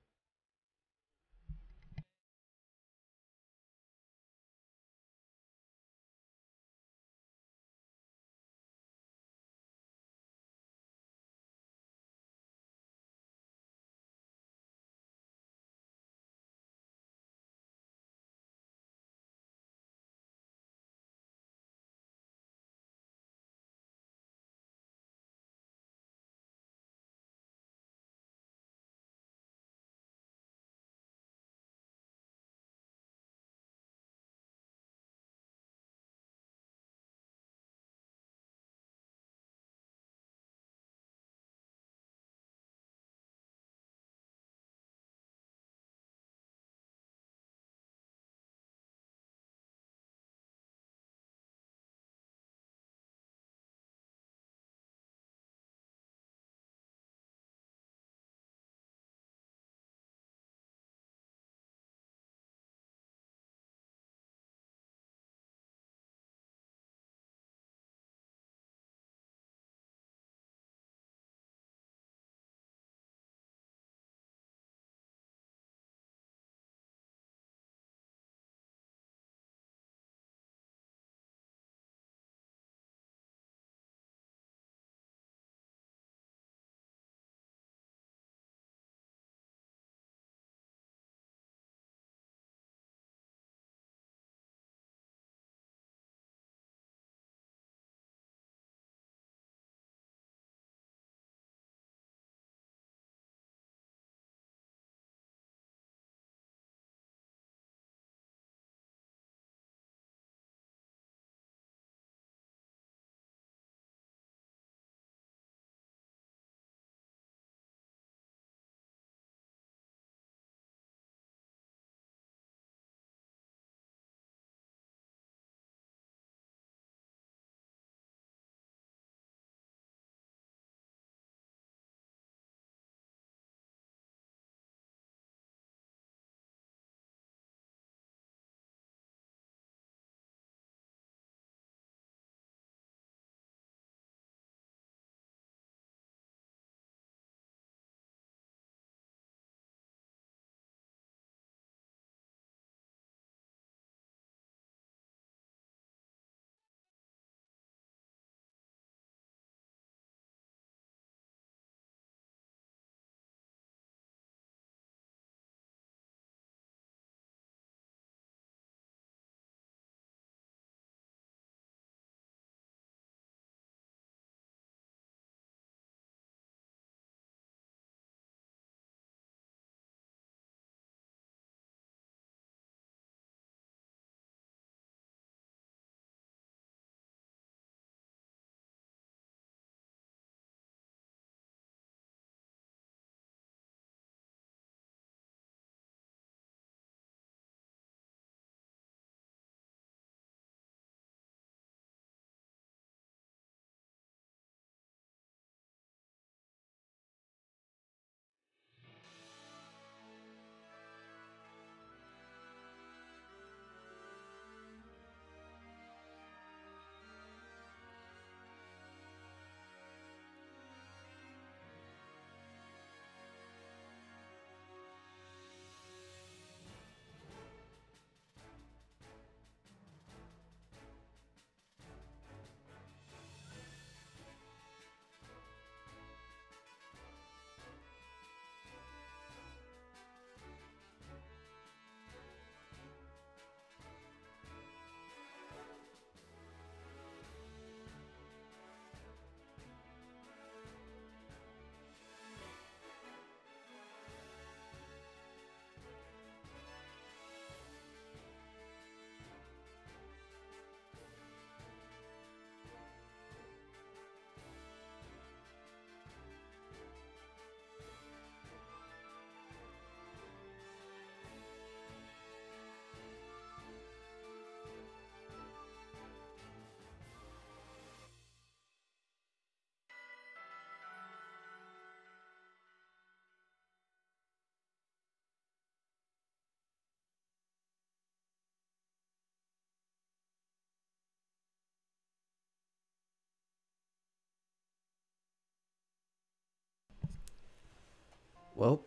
well,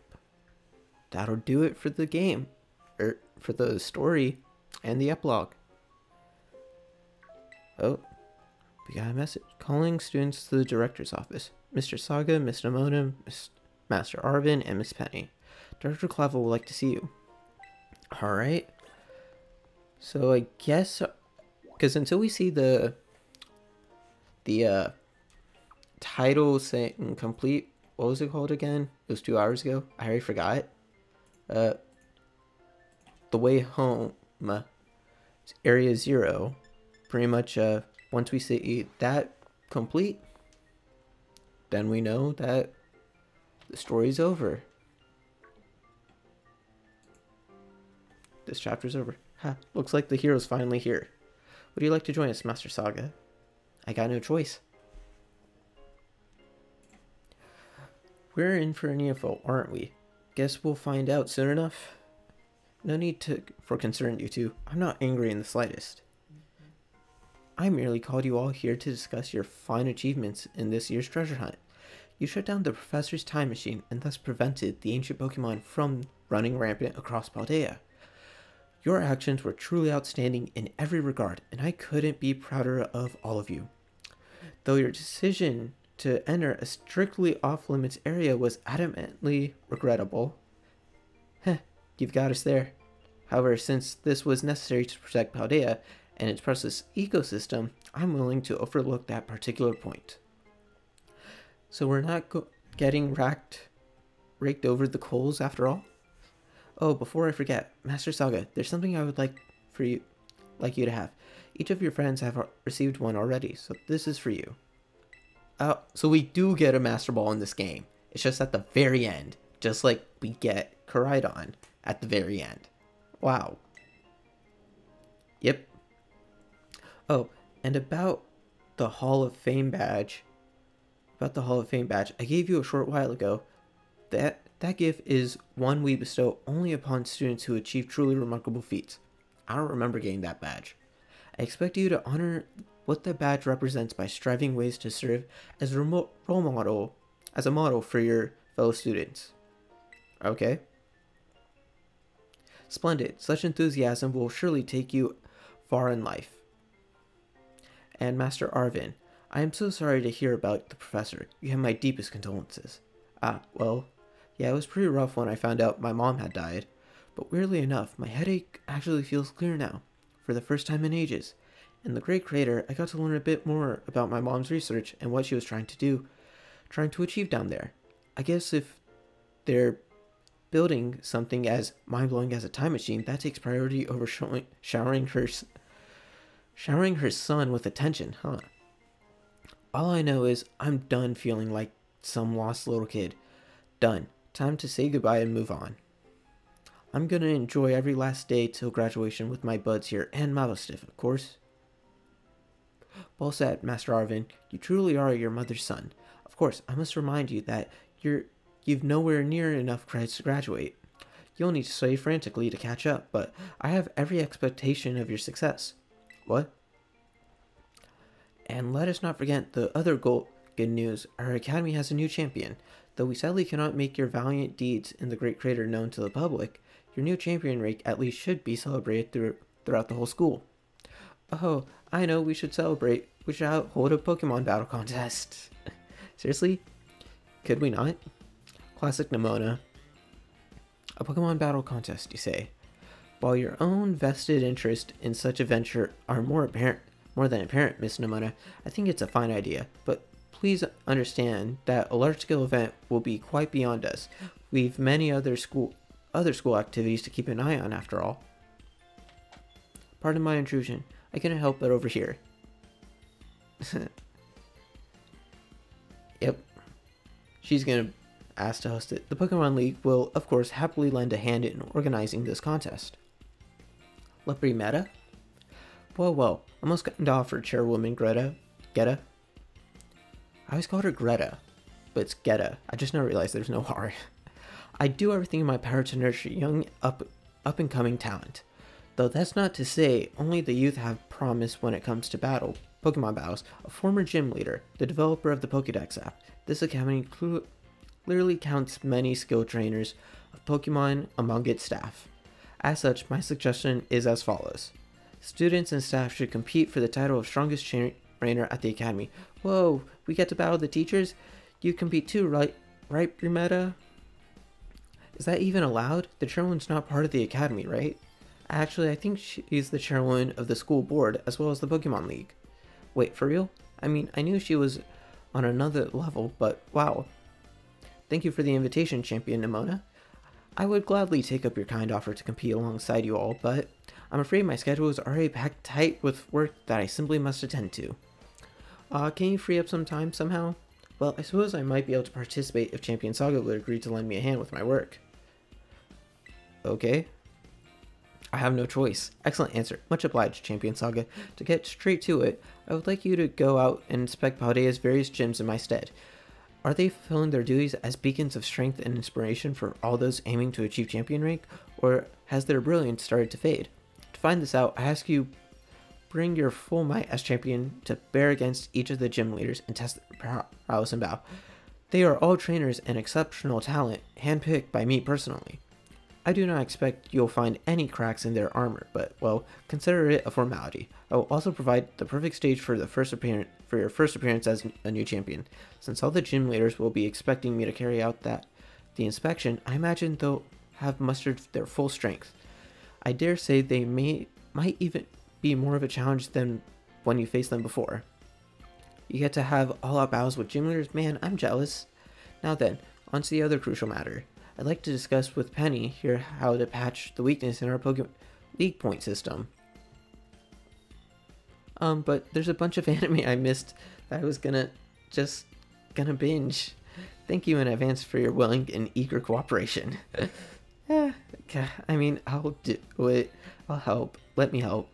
that'll do it for the game, or for the story and the epilogue. Oh, we got a message. Calling students to the director's office. Mr. Saga, Miss Nimona, Master Arvin, and Miss Penny. Director Clavel would like to see you. Alright. So I guess, because until we see the title saying complete, what was it called again? It was 2 hours ago. I already forgot. The Way Home, Area 0. Pretty much, once we see that complete, then we know that the story's over. This chapter's over. Ha, looks like the hero's finally here. Would you like to join us, Master Saga? I got no choice. We're in for an info, aren't we? Guess we'll find out soon enough. No need for concern, you two. I'm not angry in the slightest. I merely called you all here to discuss your fine achievements in this year's treasure hunt. You shut down the professor's time machine and thus prevented the ancient Pokémon from running rampant across Paldea. Your actions were truly outstanding in every regard, and I couldn't be prouder of all of you. Though your decision to enter a strictly off-limits area was adamantly regrettable. You've got us there. However, since this was necessary to protect Paldea and its precious ecosystem, I'm willing to overlook that particular point. So we're not getting raked over the coals after all? Oh, before I forget, Master Saga, there's something I would like you to have. Each of your friends have received one already, so this is for you. So we do get a Master Ball in this game. It's just at the very end, just like we get Koraidon at the very end. Wow. Yep. Oh, and about the Hall of Fame badge. I gave you a short while ago. That gift is one we bestow only upon students who achieve truly remarkable feats. I don't remember getting that badge. I expect you to honor what the badge represents by striving ways to serve as a model for your fellow students. Okay. Splendid. Such enthusiasm will surely take you far in life. And Master Arvin, I am so sorry to hear about the professor. You have my deepest condolences. Well, yeah, it was pretty rough when I found out my mom had died. But weirdly enough, my headache actually feels clear now, for the first time in ages. In the Great Creator, I got to learn a bit more about my mom's research and what she was trying to achieve down there. I guess if they're building something as mind-blowing as a time machine, that takes priority over showering her son with attention, huh? All I know is I'm done feeling like some lost little kid. Done. Time to say goodbye and move on. I'm gonna enjoy every last day till graduation with my buds here and Malostiff, of course. Well said, Master Arvin. You truly are your mother's son. Of course, I must remind you that you've nowhere near enough credits to graduate. You'll need to study frantically to catch up, but I have every expectation of your success. What? And let us not forget the other good news. Our academy has a new champion. Though we sadly cannot make your valiant deeds in the Great Creator known to the public, your new champion rank at least should be celebrated throughout the whole school. Oh, I know, we should celebrate. We should hold a Pokemon battle contest. Seriously? Could we not? Classic Nimona. A Pokemon battle contest, you say? While your own vested interest in such a venture are more than apparent, Miss Nimona, I think it's a fine idea, but please understand that a large-scale event will be quite beyond us. We've many other school activities to keep an eye on, after all. Pardon my intrusion. I couldn't help but overhear. Yep. She's gonna ask to host it. The Pokemon League will, of course, happily lend a hand in organizing this contest. Leopard Meta? Well, almost got offered Chairwoman Geta. I always called her Greta, but it's Geta. I just now realized there's no R. I do everything in my power to nurture young, up-and-coming talent. Though that's not to say only the youth have promise when it comes to Pokemon battles. A former gym leader, the developer of the Pokédex app, this academy literally counts many skilled trainers of Pokemon among its staff. As such, my suggestion is as follows. Students and staff should compete for the title of strongest trainer at the academy. Whoa, we get to battle the teachers? You compete too, right, Brumetta? Is that even allowed? The chairwoman's not part of the academy, right? Actually, I think she's the chairwoman of the school board as well as the Pokemon League. Wait, for real? I mean, I knew she was on another level, but wow. Thank you for the invitation, Champion Nimona. I would gladly take up your kind offer to compete alongside you all, but I'm afraid my schedule is already packed tight with work that I simply must attend to. Can you free up some time somehow? Well, I suppose I might be able to participate if Champion Saga would agree to lend me a hand with my work. Okay. I have no choice. Excellent answer. Much obliged, Champion Saga. To get straight to it, I would like you to go out and inspect Paldea's various gyms in my stead. Are they fulfilling their duties as beacons of strength and inspiration for all those aiming to achieve champion rank, or has their brilliance started to fade? To find this out, I ask you bring your full might as champion to bear against each of the gym leaders and test their prowess and bow. They are all trainers and exceptional talent, handpicked by me personally. I do not expect you'll find any cracks in their armor, but, well, consider it a formality. I will also provide the perfect stage for your first appearance as a new champion. Since all the gym leaders will be expecting me to carry out the inspection, I imagine they'll have mustered their full strength. I dare say they might even be more of a challenge than when you faced them before. You get to have all-out battles with gym leaders? Man, I'm jealous. Now then, on to the other crucial matter. I'd like to discuss with Penny here how to patch the weakness in our Pokemon League point system. But there's a bunch of anime I missed that I was gonna binge. Thank you in advance for your willing and eager cooperation. I mean, I'll do it. I'll help. Let me help.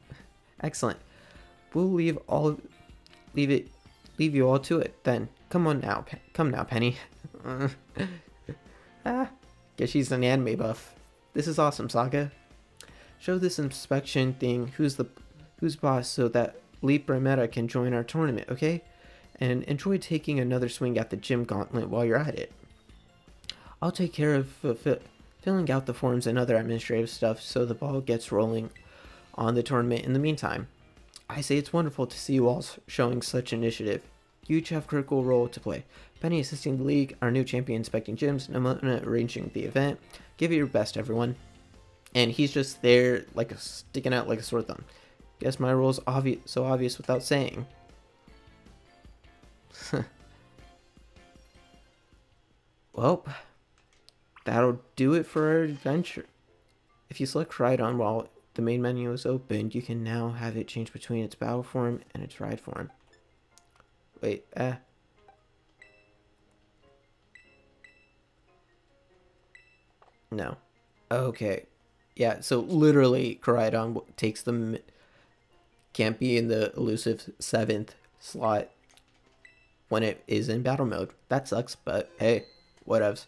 Excellent. We'll leave you all to it then. Come on now. Come now, Penny. Guess she's an anime buff. This is awesome, Saga. Show this inspection thing who's boss so that Leap or Meta can join our tournament, okay? And enjoy taking another swing at the gym gauntlet while you're at it. I'll take care of filling out the forms and other administrative stuff so the ball gets rolling on the tournament in the meantime. I say it's wonderful to see you all showing such initiative. You each have a critical role to play. Penny assisting the league, our new champion inspecting gyms, Nimona arranging the event. Give it your best, everyone. And he's just there, sticking out like a sore thumb. Guess my role's so obvious without saying. Well, that'll do it for our adventure. If you select Ride On while the main menu is open, you can now have it change between its battle form and its ride form. Wait, No. Okay. Yeah, so literally Koraidon takes the... Can't be in the elusive 7th slot when it is in battle mode. That sucks, but hey, whatevs.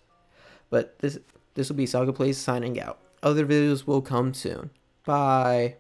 But this will be Saga Plays signing out. Other videos will come soon. Bye.